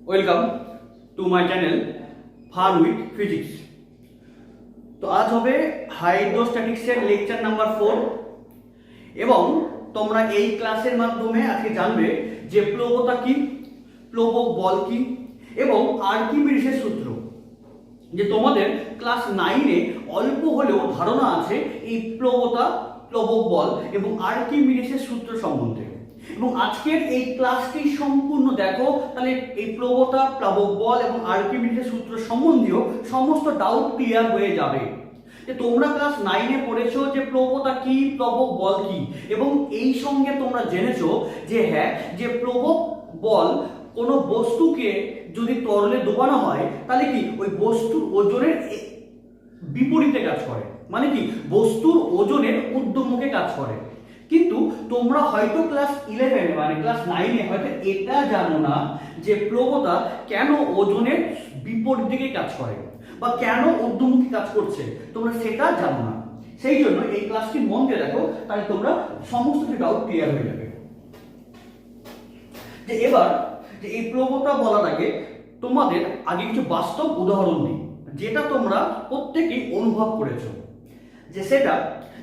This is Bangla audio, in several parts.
Welcome to my channel fun with physics. তো আজ হবে হাইড্রোস্ট্যাটিক্সের লেকচার নাম্বার 4 এবং তোমরা এই ক্লাসের মাধ্যমে আজকে জানবে যে প্লবতা কি, প্লবক বল কি এবং আর্কিমিডিসের সূত্র। যে তোমাদের ক্লাস 9-এ অল্প হলেও ধারণা আছে এই প্লবতা, প্লবক বল এবং আর্কিমিডিসের সূত্র সম্বন্ধে। এবং আজকের এই ক্লাসটি সম্পূর্ণ দেখো, তাহলে এই প্লবতা, প্লবক বল এবং আর্কিমিডিসের সূত্র সম্বন্ধীয় সমস্ত ডাউট ক্লিয়ার হয়ে যাবে। যে তোমরা ক্লাস 9-এ পড়েছো যে প্লবতা কি, প্লবক বল কি, এবং এই সঙ্গে তোমরা জেনেছো যে হ্যাঁ, যে প্লবক বল কোনো বস্তুকে যদি তরলে ডোবানো হয় তাহলে কি ওই বস্তুর ওজনের বিপরীতে কাজ করে, মানে কি বস্তুর ওজনের ঊর্ধ্বমুখে কাজ করে। কিন্তু তোমরা হয়তো ক্লাস 11 মানে ক্লাস 9-এ হয়তো এটা জানো না যে প্লবতা কেন ওজনের বিপরীত দিকে কাজ করে বা কেন ঊর্ধ্বমুখী কাজ করছে, তোমরা সেটা জানো না। সেই জন্য এই ক্লাসটি মন দিয়ে দেখো, তাহলে তোমরা সমস্ত কিছু ডাউট ক্লিয়ার হয়ে যাবে। যে এবার যে এই প্লবতা বলার আগে তোমাদের আগে কিছু বাস্তব উদাহরণ দিই, যেটা তোমরা প্রত্যেকেই অনুভব করেছো। যে সেটা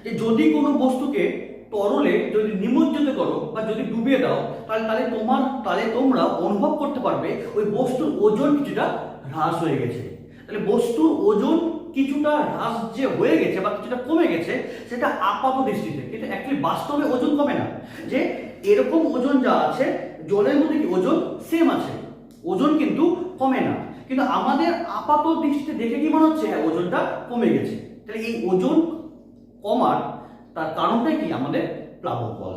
যে যদি কোনো বস্তুকে তরলে যদি নিমজ্জিত করো বা যদি ডুবিয়ে দাও তাহলে তোমরা অনুভব করতে পারবে ওই বস্তুর ওজন কিছুটা হ্রাস হয়ে গেছে। তাহলে বস্তুর ওজন কিছুটা হ্রাস যে হয়ে গেছে বা কিছুটা কমে গেছে সেটা আপাত দৃষ্টিতে, কিন্তু অ্যাকচুয়ালি বাস্তবে ওজন কমে না। যে এরকম ওজন যা আছে জলের মধ্যে কি ওজন সেম আছে, ওজন কিন্তু কমে না, কিন্তু আমাদের আপাত দৃষ্টিতে দেখে কি মনে হচ্ছে হ্যাঁ ওজনটা কমে গেছে। তাহলে এই ওজন কমার তার কারণটাই কি আমাদের প্লাবক বল।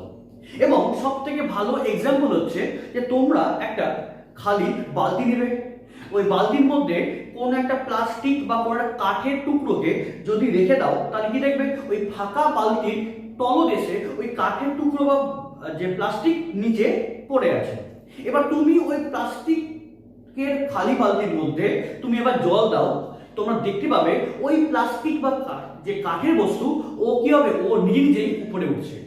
এবং সব থেকে ভালো এক্সাম্পল হচ্ছে যে তোমরা একটা খালি বালতি নেবে, ওই বালতির মধ্যে কোন একটা প্লাস্টিক বা কোন একটা কাঠের টুকরোকে যদি রেখে দাও তাহলে কি দেখবে ওই ফাঁকা বালতির তলদেশে ওই কাঠের টুকরো বা যে প্লাস্টিক নিচে পড়ে আছে। এবার তুমি ওই প্লাস্টিকের খালি বালতির মধ্যে তুমি এবার জল দাও, তোমরা দেখতে পাবে ওই প্লাস্টিক বা যে কাঠের বস্তু ও কি হবে, ও নিজে নিজেই উপরে উঠছে।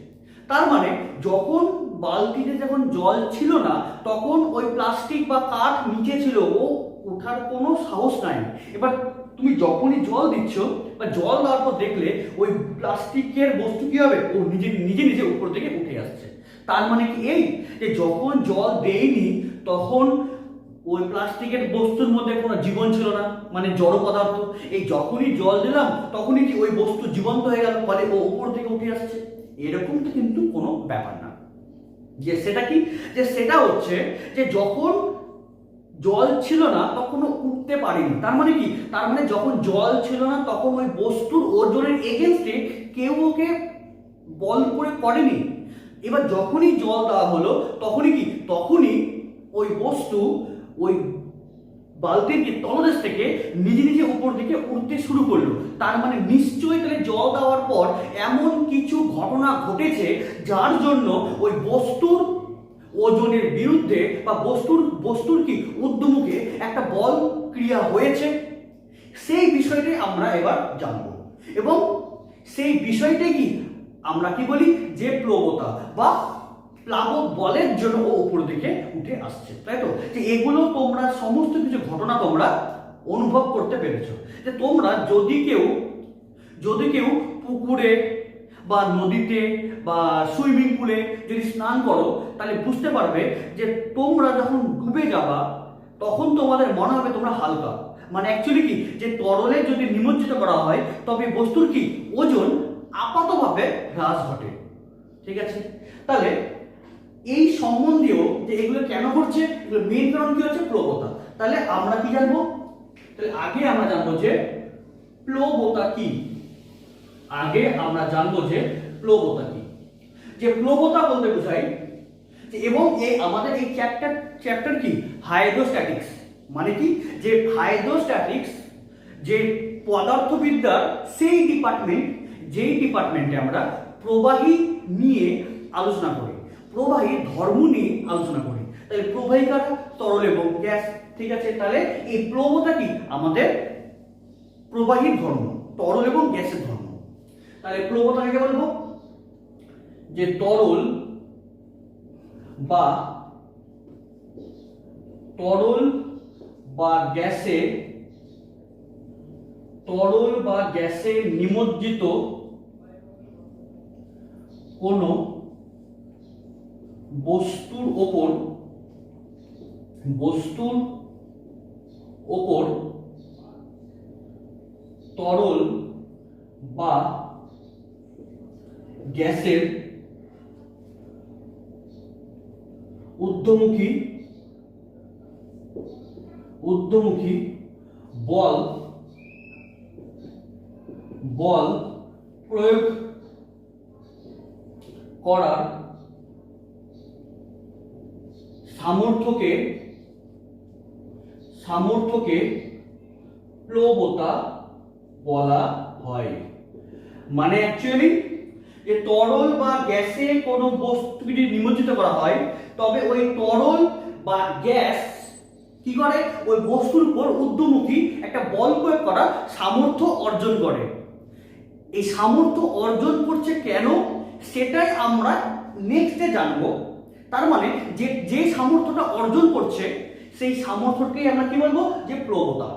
তার মানে যখন বালতিতে যখন জল ছিল না তখন ওই প্লাস্টিক বা কাঠ নিচে ছিল, ও ওঠার কোনো সাহস নাই। এবার তুমি যখনই জল দিচ্ছ বা জল দেওয়ার পর দেখলে ওই প্লাস্টিকের বস্তু কি হবে, ও নিজে নিজে নিজে উপর থেকে উঠে আসছে। তার মানে কি এই যে যখন জল দেয়নি তখন ওই প্লাস্টিকের বস্তুর মধ্যে কোনো জীবন ছিল না, মানে জড় পদার্থ। এই যখনই জল দিলাম তখনই কি ওই বস্তু জীবন্ত হয়ে গেল, ফলে ও উপর থেকে উঠে আসছে। এরকমটা কিন্তু কোনো ব্যাপার না। যে সেটা কি, যে সেটা হচ্ছে যে যখন জল ছিল না তখন ও উঠতে পারেনি। তার মানে কি, তার মানে যখন জল ছিল না তখন ওই বস্তুর ওজনের এগেনস্টে কেউ ওকে বল করে করেনি। এবার যখনই জল দেওয়া হলো তখনই ওই বস্তু ওই বালতির তলদেশ থেকে নিজে নিজে উপর দিকে উঠতে শুরু করলো। তার মানে নিশ্চয়ই তাহলে জল দেওয়ার পর এমন কিছু ঘটনা ঘটেছে যার জন্য ওই বস্তুর ওজনের বিরুদ্ধে বা বস্তুর কি ঊর্ধ্বমুখে একটা বল ক্রিয়া হয়েছে। সেই বিষয়টাই আমরা এবার জানবো এবং সেই বিষয়টাই কি আমরা কি বলি যে প্লবতা বা প্লাবক বলের জন্য ও উপর দিকে উঠে আসছে, তাই তো? যে এগুলো তোমরা সমস্ত কিছু ঘটনা তোমরা অনুভব করতে পেরেছো। যে তোমরা যদি কেউ পুকুরে বা নদীতে বা সুইমিং পুলে যদি স্নান করো তাহলে বুঝতে পারবে যে তোমরা যখন ডুবে যাবা তখন তোমাদের মনে হবে তোমরা হালকা, মানে অ্যাকচুয়ালি কি যে তরলে যদি নিমজ্জিত করা হয় তবে বস্তুর কি ওজন আপাতভাবে হ্রাস ঘটে। ঠিক আছে, তাহলে এই সম্বন্ধীয় যে এগুলো কেন ঘটছে, এগুলো মেইন কারণ কি হচ্ছে প্লবতা। তাহলে আমরা কি জানবো, তাহলে আগে আমরা জানবো যে প্লবতা কি। আগে আমরা জানবো যে প্লবতা কি। যে প্লবতা বলতে বোঝায় যে এবং এই আমাদের এই চ্যাপ্টার কি হাইড্রোস্ট্যাটিক্স, মানে কি যে হাইড্রোস্ট্যাটিক্স যে পদার্থবিদ্যার সেই যেই ডিপার্টমেন্টে আমরা প্রবাহী নিয়ে আলোচনা করি, প্রবাহী ধর্ম নিয়ে আলোচনা করি। তাহলে প্রবাহী কারা, তরল এবং গ্যাস। ঠিক আছে, তাহলে এই প্লবতা কি আমাদের প্রবাহীর ধর্ম, তরল এবং গ্যাসের ধর্ম। তাহলে প্লবতা কাকে বলবো, যে তরল বা তরল বা গ্যাসে নিমজ্জিত কোনো বস্তুর ওপর তরল বা গ্যাসের ঊর্ধ্বমুখী বল প্রয়োগ করার সামর্থ্যকে প্লবতা বলা হয়। মানে অ্যাকচুয়ালি যে তরল বা গ্যাসে কোনো বস্তুকে যদি নিমজ্জিত করা হয়, তবে ওই তরল বা গ্যাস কি করে, ওই বস্তুর উপর ঊর্ধ্বমুখী একটা বল প্রয়োগ করার সামর্থ্য অর্জন করে। এই সামর্থ্য অর্জন করছে কেন, সেটাই আমরা নেক্সটে জানবো। তার মানে যে সামর্থ্যটা অর্জন করছে, সেই সামর্থ্যকেই আমরা কি বলবো, যে প্লবতা,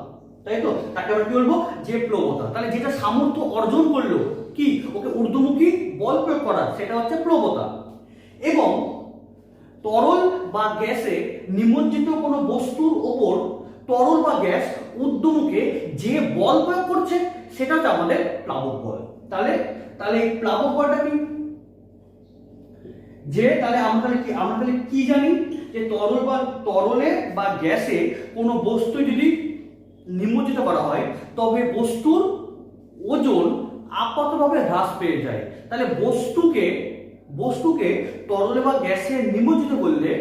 তাই তো? তাকে আমরা কি বলবো, যে প্লবতা। তাহলে যেটা সামর্থ্য অর্জন করলো কি, ওকে ঊর্ধ্বমুখী বল প্রয়োগ করা, সেটা হচ্ছে প্লবতা। এবং তরল বা গ্যাসে নিমজ্জিত কোনো বস্তুর ওপর তরল বা গ্যাস ঊর্ধ্বমুখে যে বল প্রয়োগ করছে, সেটা হচ্ছে আমাদের প্লাবক বল। তাহলে এই প্লাবক বলটা কি, যে তাহলে আমরা কি জানি, যে তরলে বা গ্যাসে কোনো বস্তু যদি নিমজ্জিত করা হয়, তবে বস্তুর ওজন আপাতভাবে হ্রাস পেয়ে যায়। তাহলে বস্তুকে তরলে বা গ্যাসে নিমজ্জিত করলে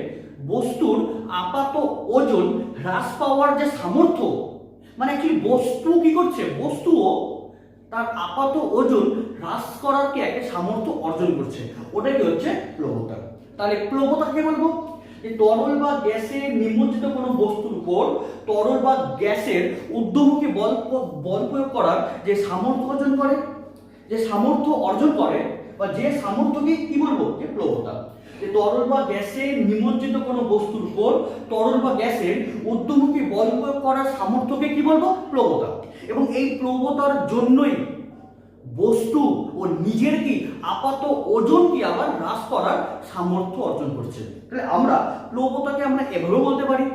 বস্তুর আপাত ওজন হ্রাস পাওয়ার যে সামর্থ্য, মানে অ্যাকচুয়ালি বস্তু কি করছে, বস্তুও তার আপাত ওজন হ্রাস করার কি একটা সামর্থ্য অর্জন করছে, ওটাই হচ্ছে প্লবতা। তাহলে প্লবতাকে বলবো যে তরল বা গ্যাসে নিমজ্জিত কোনো বস্তুর উপর তরল বা গ্যাসের ঊর্ধ্বমুখী বল প্রয়োগ করার যে সামর্থ্য অর্জন করে, বা যে সামর্থ্যকে কি বলবো, যে প্লবতা। যে তরল বা গ্যাসে নিমজ্জিত কোনো বস্তুর উপর তরল বা গ্যাসের ঊর্ধ্বমুখী বল প্রয়োগ করার সামর্থ্যকে কি বলবো, প্লবতা। এবং এই প্লবতার জন্যই বস্তু ও নিজের কি আপাত ওজন কি আবার হ্রাস করার সামর্থ্য অর্জন করছে। তাহলে আমরা প্লবতাকে আমরা এভাবেও বলতে পারি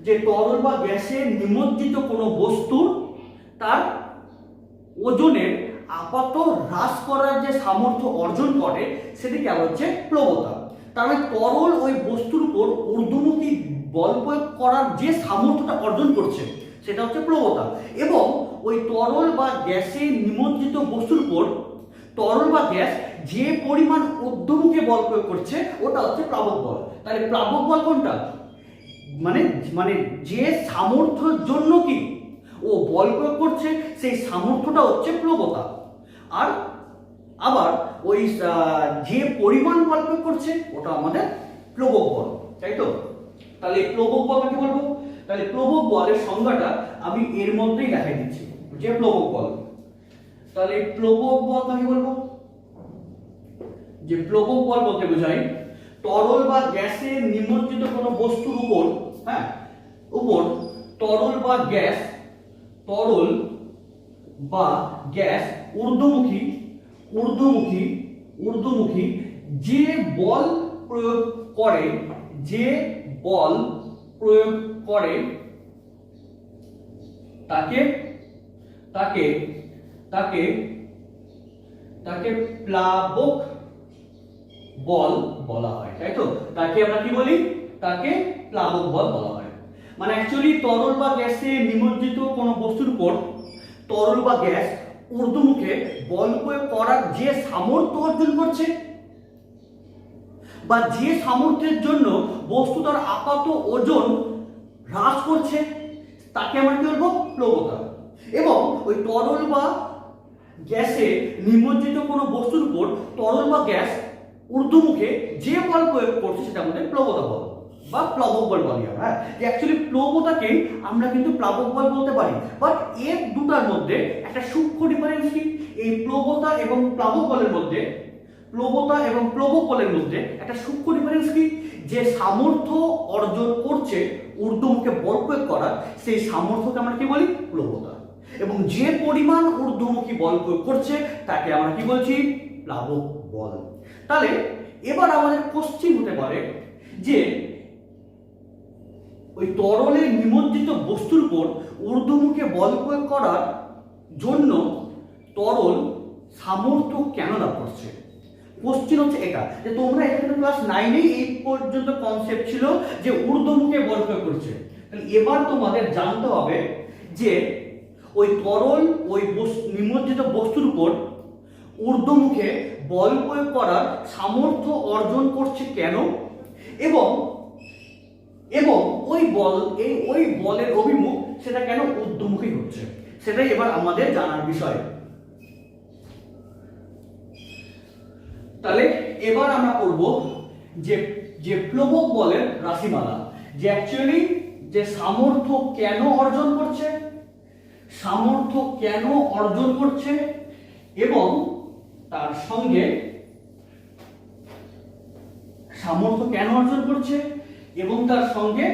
যে তরল বা গ্যাসে নিমজ্জিত কোনো বস্তুর তার ওজনের আপাত হ্রাস করার যে সামর্থ্য অর্জন করে, সেটিকে আবার হচ্ছে প্লবতা। তার মানে তরল ওই বস্তুর উপর ঊর্ধ্বমুখী বল প্রয়োগ করার যে সামর্থ্যটা অর্জন করছে, সেটা হচ্ছে প্লবতা। এবং ওই তরল বা গ্যাসে নিমজ্জিত বস্তুর উপর তরল বা গ্যাস যে পরিমাণ ঊর্ধ্বমুখী বল প্রয়োগ করছে, ওটা হচ্ছে প্লাবক বল। তাহলে প্লাবক বল কোনটা, মানে যে সামর্থ্যের জন্য কি ও বল প্রয়োগ করছে, সেই সামর্থ্যটা হচ্ছে প্লবতা। আর আবার ওই যে পরিমাণ বল প্রয়োগ করছে, ওটা আমাদের প্লবক বল, তাই তো? তাহলে প্লবক বল কি বলবো, তাহলে প্লবক বলের সংজ্ঞাটা আমি এর মধ্যেই দেখাই দিচ্ছি, যে প্লবক বল। তাহলে প্লবক বল কি বলবো, যে প্লবক বল বলতে বোঝায় তরল বা গ্যাসে নিমজ্জিত কোনো বস্তুর উপর তরল বা গ্যাস ঊর্ধ্বমুখী যে বল প্রয়োগ করে তাকে প্লাবক বল বলা হয়, তাই তো? তাকে আমরা কি বলি, তাকে প্লাবক বল বলা হয়। মানে অ্যাকচুয়ালি তরল বা গ্যাসে নিমজ্জিত কোনো বস্তুর উপর তরল বা গ্যাস ঊর্ধ্বমুখে বল প্রয়োগ করার যে সামর্থ্য অর্জন করছে, বা যে সামর্থ্যের জন্য বস্তু তার আপাত ওজন হ্রাস করছে, তাকে আমরা কি বলবো, প্লবতা। এবং ওই তরল বা গ্যাসে নিমজ্জিত কোনো বস্তুর উপর তরল বা গ্যাস ঊর্ধ্বমুখে যে বল প্রয়োগ করছে, সেটা আমাদের প্লবতা বল বা প্লাবক বল বলি আমরা। অ্যাকচুয়ালি প্লবতাকে আমরা কিন্তু প্লাবক বল বলতে পারি, বাট এর দুটার মধ্যে একটা সূক্ষ্ম ডিফারেন্স কি, এই প্লবতা এবং প্লাবক বলের মধ্যে প্লবতা এবং প্লবক বলের মধ্যে একটা সূক্ষ্ম ডিফারেন্স কি, যে সামর্থ্য অর্জন করছে ঊর্ধ্বমুখে বল প্রয়োগ করার, সেই সামর্থ্যকে আমরা কি বলি, প্লবতা। এবং যে পরিমাণ ঊর্ধ্বমুখী বল প্রয়োগ করছে তাকে আমরা কি বলছি, প্লাবক বল। তাহলে এবার আমাদের কোশ্চেন হতে পারে যে ওই তরলে নিমজ্জিত বস্তুর উপর ঊর্ধ্বমুখে বল প্রয়োগ করার জন্য তরল সামর্থ্য কেন লাভ করছে। কোশ্চেন হচ্ছে এটা, যে তোমরা এখানে ক্লাস 9 এই পর্যন্ত কনসেপ্ট ছিল যে ঊর্ধ্বমুখে বল প্রয়োগ করছে। তাহলে এবার তোমাদের জানতে হবে যে ওই তরল ওই নিমজ্জিত বস্তুর উপর ঊর্ধ্বমুখে বল প্রয়োগ করার সামর্থ্য অর্জন করছে কেন, এবং এবং ওই বলের অভিমুখ সেটা কেন ঊর্ধ্বমুখী হচ্ছে, সেটাই এবার আমাদের জানার বিষয়। তাহলে এবার আমরা করব যে প্লবক বলের রাশিমালা, যে অ্যাকচুয়ালি যে সামর্থ্য কেন অর্জন করছে, সামর্থ্য কেন অর্জন করছে, এবং তার সঙ্গে সামর্থ্য কেন অর্জন করছে এবং তার সঙ্গে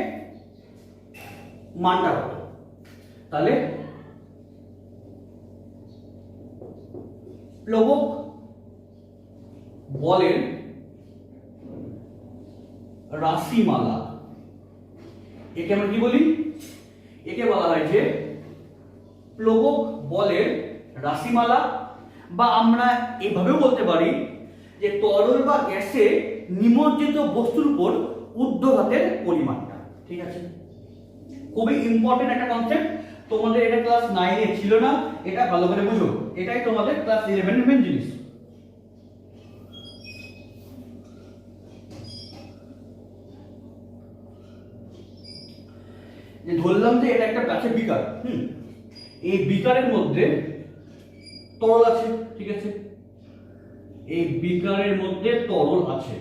মানটা কত। তাহলে প্লবক বলের রাশিমালা, একে আমরা কি বলি, একে বলা হয় যে প্লবক বলের রাশিমালা, বা আমরা এভাবেও বলতে পারি যে তরল বা গ্যাসে নিমজ্জিত বস্তুর উপর ঊর্ধ্বঘাতের পরিমাণটা। ঠিক আছে, খুবই ইম্পর্টেন্ট একটা কনসেপ্ট, তোমাদের এটা ক্লাস 9 ছিল না, এটা ভালো করে বুঝো, এটাই তোমাদের ক্লাস 11 এর মেন জিনিস। যে ধরলাম যে এটা একটা কাঁচের বিকার, এই বিকারের মধ্যে তরল আছে, ঠিক আছে, এই বিকারের মধ্যে তরল আছে,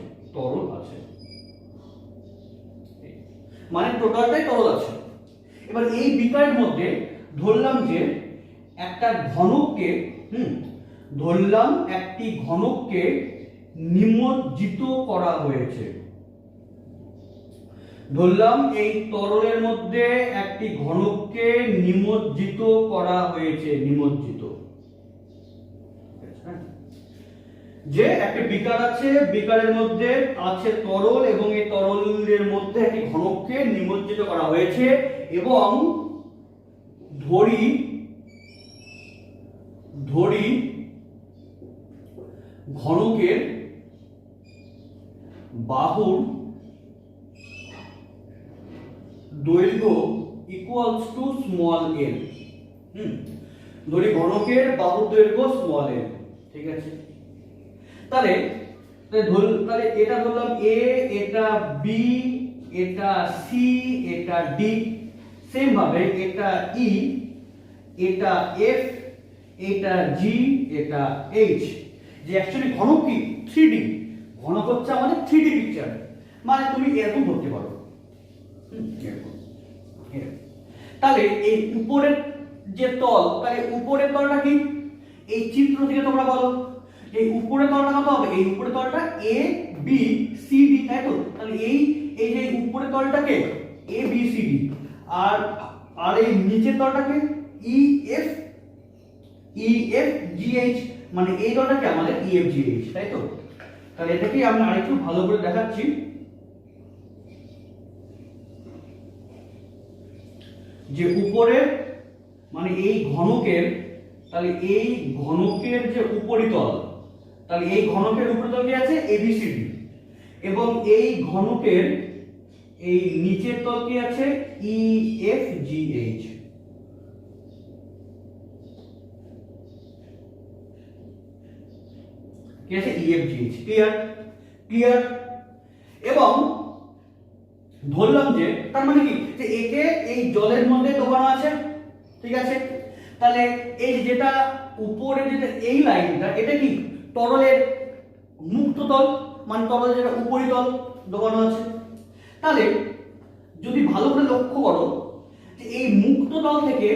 মানে টোটালটাই তরল আছে। এবার এই বিকারের মধ্যে ধরলাম যে একটা ঘনককে একটি ঘনককে নিমজ্জিত করা হয়েছে। ধরলাম এই তরলের মধ্যে একটি ঘনককে নিমজ্জিত করা হয়েছে, নিমজ্জিত, যে একটা বিকার আছে, বিকারের মধ্যে আছে তরল এবং এই তরলের মধ্যে একটি ঘনককে নিমজ্জিত করা হয়েছে, এবং ধরি ঘনকের বাহুর দৈর্ঘ্য ইকুয়ালস টু স্মল এল। ধরি ঘনকের বাহুর দৈর্ঘ্য স্মল এল, ঠিক আছে। তাহলে এটা ধরলাম এ, এটা বি, এটা সি, এটা ডি, সেম ভাবে এটা ই, এটা এফ, এটা জি, এটা এইচ। যে অ্যাকচুয়ালি ঘনক কি 3D, ঘনক হচ্ছে আমাদের 3D পিকচার, মানে তুমি এরকম ধরতে পারো, তাহলে এই উপরের যে তল, তাহলে উপরের তলটা কি, এই চিত্র থেকে তোমরা বলো এই উপরের তলটা কত হবে, এই উপরের তলটা এ বি সি ডি, তাই তো। তাহলে এই যে উপরের তলটাকে এ বি সি ডি, আর এই নিচের তলটাকে ই এফ জি এইচ, মানে এই তলটাকে আমাদের ই এফ জি এইচ, তাই তো। তাহলে এটাকে আমরা আরেকটু ভালো করে দেখাচ্ছি। যে উপরের মানে এই ঘনকের, তাহলে এই ঘনকের যে উপরিতল, তাহলে এই ঘনকের উপরিতল কি আছে, এবিসিডি, এবং এই ঘনকের এই নিচের তল কি আছে, ই এফ জি এইচ। কি আছে, E F G H. Clear. এবং ধরলাম যে তার মানে কি, যে একে এই জলের মধ্যে ডোবানো আছে, ঠিক আছে। তাহলে এই যেটা উপরে যেটা এই লাইনটা, এটা কি তরলের মুক্ত তল, মানে তরলের যেটা উপরিতল ডোবানো আছে। তাহলে যদি ভালো করে লক্ষ্য করো যে এই মুক্ত তল থেকে,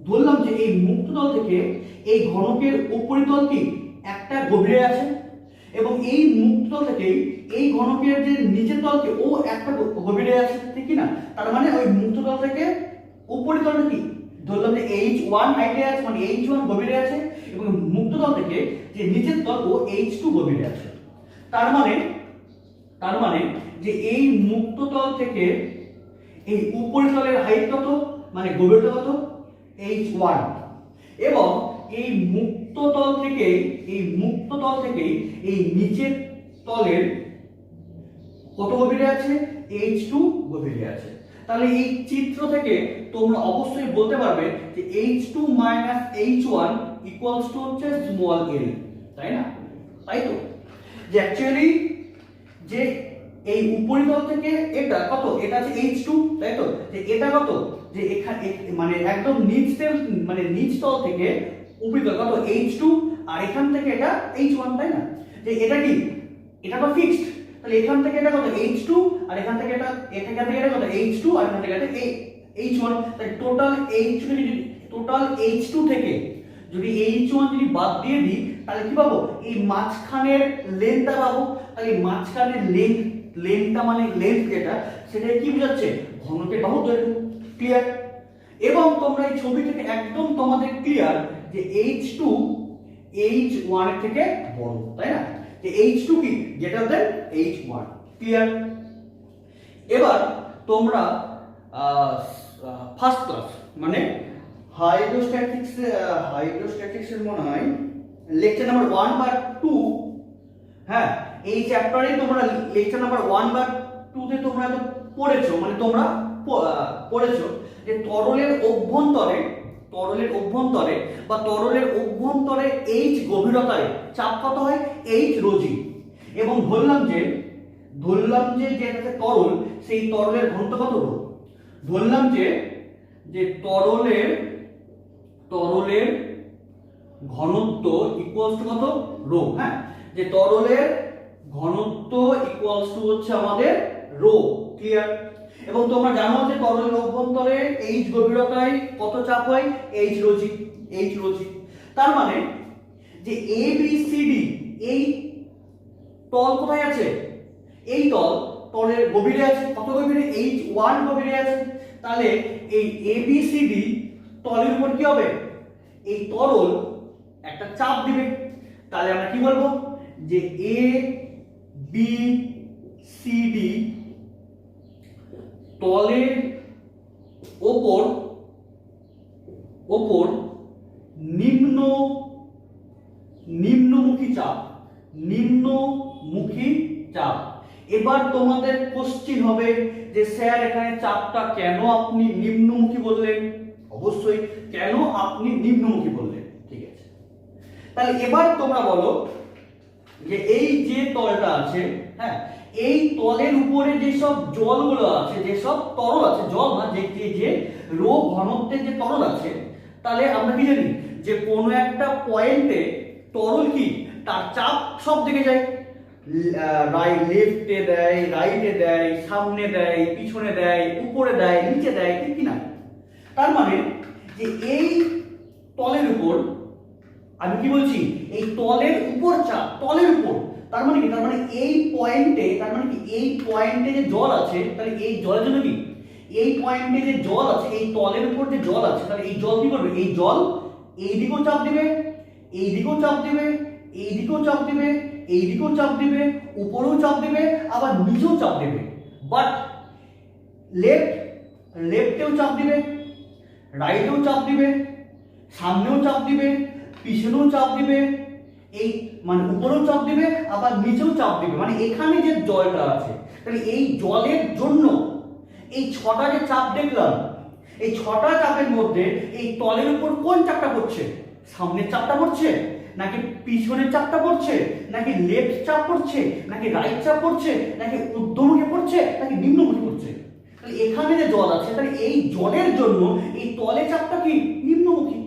ধরলাম যে এই মুক্ত তল থেকে এই ঘনকের উপরিতল কি একটা গভীরে আছে, এবং এই মুক্ত তল থেকেই এই ঘনকের যে নিচের তলকে ও একটা গভীরে আছে, ঠিক কি না? তার মানে ওই মুক্ত তল থেকে উপরের তলটা কি ধরলাম যে H1 হাইটে আছে, মানে H1 গভীরে আছে, এবং মুক্ত তল থেকে যে নিচের তল ও H2 গভীরে আছে। তার মানে যে এই মুক্ত তল থেকে এই উপরের তলের হাইট কত, মানে গভীরতা কত, H1, এবং এই মুক্ত তল থেকে এই নিচের তলের কত গভীরে আছে, H2 গভীরে আছে। তাহলে এই চিত্র থেকে তোমরা অবশ্যই বলতে পারবে যে H2 H1 ইকুয়ালস টু হচ্ছে স্মল l, তাই না? তাই তো, যে অ্যাকচুয়ালি যে এই উপরিতল থেকে এটা কত, এটা আছে H2, তাই তো, যে এটা কত, যে এখানে মানে একদম নিচ তল থেকে উপরিতল কত H2, আর এখান থেকে এটা H1, তাই না? যে এটা কি, এটা তো ফিক্সড, তাহলে এখান থেকে এটা কত H2, আর এখান থেকে এটা কত H2, আর এখান থেকে এটা H1, তাই টোটাল H2 থেকে যদি H1 যদি বাদ দিয়ে দিই তাহলে কি পাবো, এই মাঝখানের লেন্থটা পাবো। তাহলে মাঝখানের লেন্থটা মানে লেন্থ যেটা, সেটা কি বোঝাচ্ছে, ঘনকের বাহু দৈর্ঘ্য। ক্লিয়ার? এবং তোমরা এই ছবি থেকে একদম তোমাদের ক্লিয়ার যে H2 H1 এর থেকে বড়, তাই না? যে H2 কি গ্রেটার দেন H1। ক্লিয়ার? এবার তোমরা ফার্স্ট ক্লাস মানে হাইড্রোস্ট্যাটিক্স এর মনে হয় লেকচার নাম্বার 1 বা 2, হ্যাঁ, এই চ্যাপ্টারে তোমরা লেকচার নাম্বার 1 বা 2 তে তোমরা তো পড়েছো, মানে তোমরা পড়েছো যে তরলের অভ্যন্তরে বা তরলের অভ্যন্তরে H গভীরতায় চাপ কত হয়, H রোজি, এবং ধরলাম যে যেটা তরল, সেই তরলের ঘনত্ব কত রো। ধরলাম যে তরলের ঘনত্ব ইকুয়ালস টু কত, রো। হ্যাঁ, যে তরলের ঘনত্ব ইকুয়ালস টু হচ্ছে আমাদের রো। ক্লিয়ার? এবং তোমরা জানো যে তরলের অভ্যন্তরে H গভীরতায় কত চাপ হয়, H রোজি। তার মানে যে ABCD এই তল কোথায় আছে, এই তলের গভীরে আছে, কত গভীরে, H1 গভীরে আছে। তাহলে এই ABCD তলের উপর কি হবে, এই তরল একটা চাপ দিবে। তাহলে আমরা কি বলবো, যে ABCD তলের ওপর নিম্নমুখী চাপ। এবার তোমাদের কোশ্চেন হবে যে স্যার এখানে চাপটা কেন আপনি নিম্নমুখী বললেন? অবশ্যই কেন আপনি নিম্নমুখী বললেন, ঠিক আছে। তাহলে এবার তোমরা বলো যে এই যে তলটা আছে, হ্যাঁ, এই তলের উপরে যে সব জলগুলো আছে, যে সব তরল আছে, জল না, যে রো ঘনত্বের যে তরল আছে, তাহলে আমরা কি জানি যে কোনো একটা পয়েন্টে তরল কি তার চাপ সব দিকে যায়, লেফটে দেয়, রাইটে দেয়, সামনে দেয়, পিছনে দেয়, উপরে দেয়, নিচে দেয়, ঠিক কি না? তার মানে যে এই তলের উপর আমি কি বলছি, এই তলের উপর চাপ, তলের উপর, তার মানে কি, তার মানে এই পয়েন্টে, যে জল আছে, তাহলে এই জলের জন্য কি, এই পয়েন্টে যে জল আছে, এই তলের উপর যে জল আছে, তাহলে এই জল কি করবে, এই জল এই দিকেও চাপ দিবে, এই দিকেও চাপ দিবে, এই দিকেও চাপ দিবে, এই দিকেও চাপ দিবে, উপরেও চাপ দিবে, আবার নিচেও চাপ দিবে। বাট লেফটেও চাপ দিবে, রাইটেও চাপ দিবে, সামনেও চাপ দিবে, পিছনেও চাপ দিবে, এই মানে উপরেও চাপ দিবে, আবার নিচেও চাপ দিবে। মানে এখানে যে জলটা আছে, তাহলে এই জলের জন্য এই 6টা যে চাপ দেখলাম, এই 6টা চাপের মধ্যে এই তলের উপর কোন চাপটা পড়ছে, সামনের চাপটা পড়ছে, নাকি পিছনের চাপটা পড়ছে, নাকি লেফট চাপ পড়ছে, নাকি রাইট চাপ পড়ছে, নাকি ঊর্ধ্বমুখী পড়ছে, নাকি নিম্নমুখী পড়ছে? তাহলে এখানে যে জল আছে, তাহলে এই জলের জন্য এই তলে চাপটা কি নিম্নমুখী,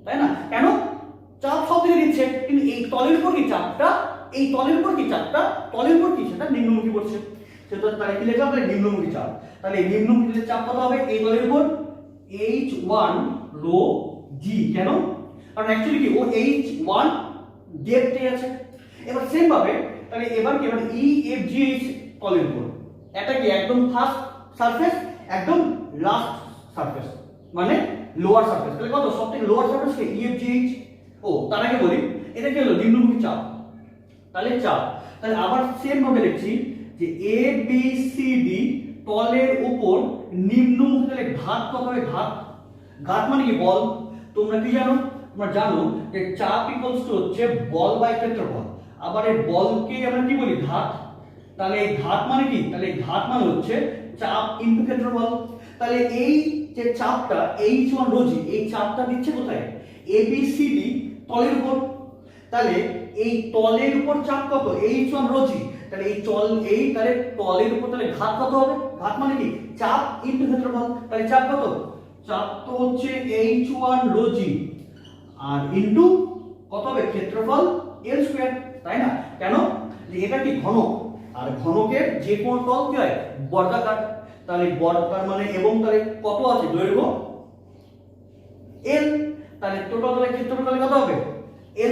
তাই না? কেন, চাপ সব দিকে দিচ্ছে, কিন্তু এই তলের উপর কি চাপটা, তলের উপর কি সেটা নিম্নমুখী পড়ছে। সেটা তাহলে কি লেখা হবে, নিম্নমুখী চাপ। তাহলে এই নিম্নমুখী চাপ কত হবে, এই তলের উপর H1 রো জি। কেন, কারণ অ্যাকচুয়ালি কি ও H1 ডেপথে আছে। এবার সেম ভাবে তাহলে এবার কি এবার ই এফ জি এইচ তলের উপর এটা কি একদম ফার্স্ট সারফেস একদম লাস্ট সারফেস মানে লোয়ার সারফেস। তাহলে কত সবথেকে লোয়ার সারফেস কে ই এফ জি এইচ। ও তার আগে বলি এটা কি হলো নিম্নমুখী চাপ। তাহলে চাপ তাহলে আবার সেম ভাবে লিখছি যে এ বি সি ডি তলের উপর নিম্নমুখী। তাহলে ঘাত কত হবে ঘাত। ঘাত মানে কি বল। তোমরা কি জানো তোমরা জানো যে চাপ ইকুয়ালস টু হচ্ছে বল বাই ক্ষেত্রফল। আবার এই বলকে আমরা কি বলি ঘাত। তাহলে এই ঘাত মানে কি তাহলে ঘাত মানে হচ্ছে চাপ ইনটু ক্ষেত্রফল। তাহলে এই যে চাপটা h1 রো জি এই চাপটা দিচ্ছে কোথায় এ বি সি ডি তলের উপর। তাহলে এই তলের উপর চাপ কত h1 রো জি। তাহলে এই তাহলে তলের উপর তাহলে ঘাত কত হবে। ঘাত মানে কি চাপ ইনটু ক্ষেত্রফল। তাহলে চাপ কত চাপ তো হচ্ছে h1 রো জি আর ইনটু কত হবে ক্ষেত্রফল l স্কয়ার তাই না। কেন যে এটা কি ঘনক আর ঘনকের যে কোন তল কি হয় বর্গাকার। তাহলে বর্গাকার মানে এবং তাহলে কত আছে দৈর্ঘ্য l। তাহলে টোটাল তাহলে ক্ষেত্রফল তাহলে কত হবে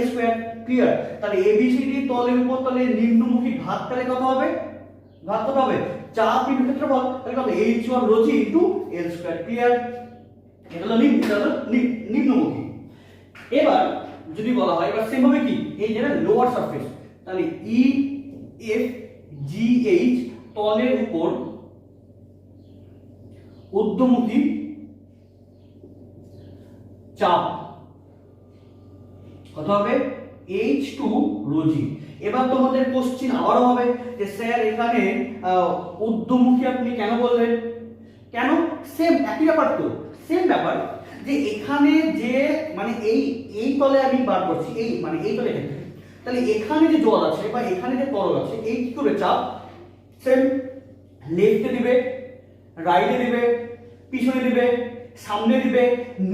l স্কয়ার। ক্লিয়ার। তাহলে এবিসিডি তলের উপর তাহলে নিম্নমুখী ঘাত তাহলে কত হবে ঘাত কত হবে চাপ ইনটু ক্ষেত্রফল। তাহলে কত h1 রো জি ইনটু l স্কয়ার। ক্লিয়ার। এটা হলো নিম্নমুখী। এবার যদি বলা হয় এবার সেম হবে কি এই যে লোয়ার সারফেস। তাহলে ই এফ জি এইচ তলের উপর ঊর্ধ্বমুখী চাপ কত হবে h2 রো জি। এবার তোমাদের কোশ্চেন আবারও হবে যে স্যার এখানে ঊর্ধ্বমুখী আপনি কেন বললেন কেন সেম একই ব্যাপার তো সেম ব্যাপার যে এখানে যে মানে এই তলে আমি বার করছি এই মানে এই তলে ক্ষেত্রে। তাহলে এখানে যে জল আছে বা এখানে যে তরল আছে এই কি করে চাপ সেম লেফটে দিবে রাইটে দিবে পিছনে দিবে সামনে দিবে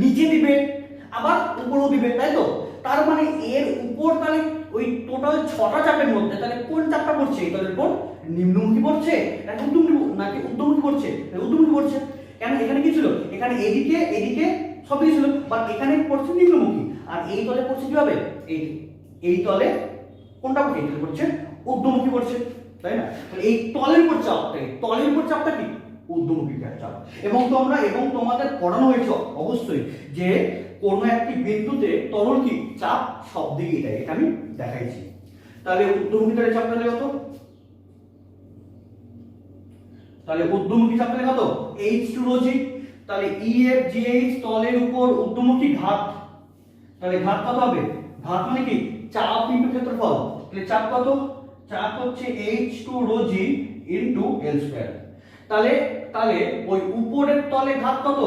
নিচে দিবে আবার উপরেও দিবে তাই তো। তার মানে এর উপর তাহলে ওই টোটাল 6টা চাপের মধ্যে তাহলে কোন চাপটা পড়ছে এই তলের উপর নিম্নমুখী পড়ছে নাকি ঊর্ধ্বমুখী পড়ছে ঊর্ধ্বমুখী পড়ছে। কেন এখানে কি ছিল এখানে এদিকে সব কিছু ছিল বাট এখানে পড়ছে নিম্নমুখী আর এই তলে পড়ছে কি হবে এই তলে কোনটা পড়ছে এই তলে পড়ছে ঊর্ধ্বমুখী পড়ছে তাই না। তাহলে এই তলের উপর চাপটা কি ঊর্ধ্বমুখী চাপ। এবং তোমাদের পড়ানো হয়েছে অবশ্যই যে কোন একটি বিন্দুতে তরল কি চাপ সব দিকেই দেয় এটা আমি দেখাইছি। তাহলে ঊর্ধ্বমুখী তাহলে চাপ তাহলে কত তাহলে ঊর্ধ্বমুখী চাপ তাহলে কত h2 রো জি। তাহলে EFGH তলের উপর ঊর্ধ্বমুখী ঘাত। তাহলে ঘাত কত হবে ঘাত মানে কি চাপ ইনটু ক্ষেত্রফল। তাহলে চাপ কত চাপ হচ্ছে h2 রো জি ইনটু l স্কয়ার। তাহলে ওই উপরের তলে ঘাত কত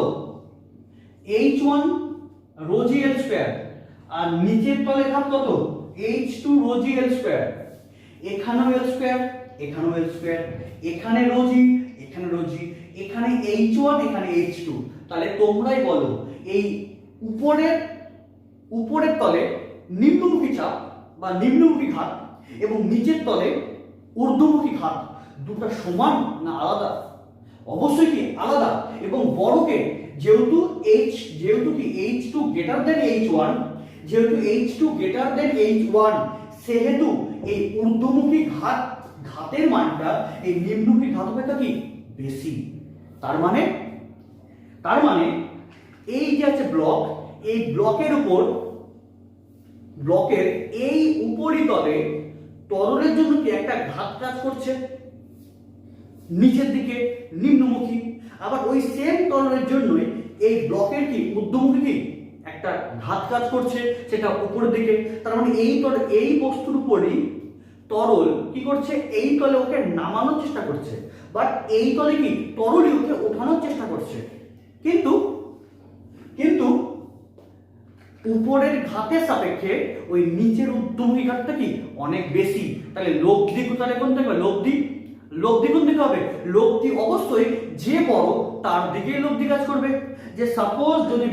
h1 রো জি l স্কয়ার আর নিচের তলে ঘাত কত h2 রো জি l স্কয়ার। এখানেও l স্কয়ার এখানেও l স্কয়ার এখানে রো জি এখানে রো জি এখানে h1 এখানে h2। তাহলে তোমরাই বলো এই উপরের তলে নিম্নমুখী চাপ বা নিম্নমুখী ঘাত এবং নিচের তলে ঊর্ধ্বমুখী ঘাত দুটো সমান না আলাদা। অবশ্যই কি আলাদা। এবং বড়কে যেহেতু কি h2 গ্রেটার দেন h1 যেহেতু h2 গ্রেটার দেন h1 সেহেতু এই ঊর্ধ্বমুখী ঘাতের মানটা এই নিম্নমুখী ঘাত অপেক্ষা কি বেশি। তার মানে এই যে আছে ব্লক এই ব্লকের এই উপরিতলে তরলের জন্য কি একটা ঘাত কাজ করছে নিচের দিকে নিম্নমুখী। আবার ওই সেম তরলের জন্যই এই ব্লকের কি ঊর্ধ্বমুখী কি একটা ঘাত কাজ করছে সেটা উপরের দিকে। তার মানে এই বস্তুর উপরই তরল কি করছে এই তলে ওকে নামানোর চেষ্টা করছে বাট এই তলে কি তরলই ওকে ওঠানোর চেষ্টা করছে। কিন্তু উপরের ঘাতের সাপেক্ষে ওই নিচের ঊর্ধ্বমুখী ঘাতটা কি অনেক বেশি। তাহলে লব্ধি তাহলে কোন থেকে লব্ধি কোন দিকে হবে লব্ধি অবশ্যই যে বড় তার দিকেই লব্ধি কাজ করবে। যে সাপোজ যদি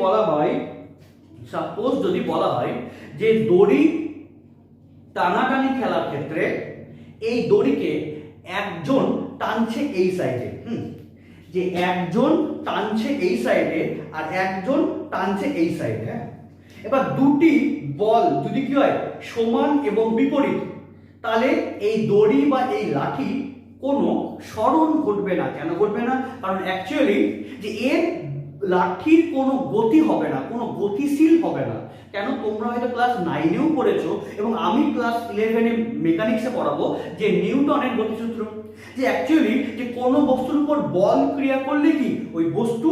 বলা হয় যে দড়ি টানাটানি খেলার ক্ষেত্রে এই দড়িকে একজন টানছে এই সাইডে যে একজন টানছে এই সাইডে আর একজন টানছে এই সাইডে। এবার দুটি বল যদি কি হয় সমান এবং বিপরীত তাহলে এই দড়ি বা এই লাঠি কোনো সরণ ঘটবে না। কেন ঘটবে না? কারণ অ্যাকচুয়ালি যে এর লাঠির কোনো গতি হবে না, কোনো গতিশীল হবে না। কেন? তোমরা হয়তো ক্লাস 9-এও পড়েছো এবং আমি ক্লাস 11-এ মেকানিক্সে পড়াবো যে নিউটনের গতিসূত্র, যে অ্যাকচুয়ালি যে কোনো বস্তুর উপর বল ক্রিয়া করলে কি ওই বস্তু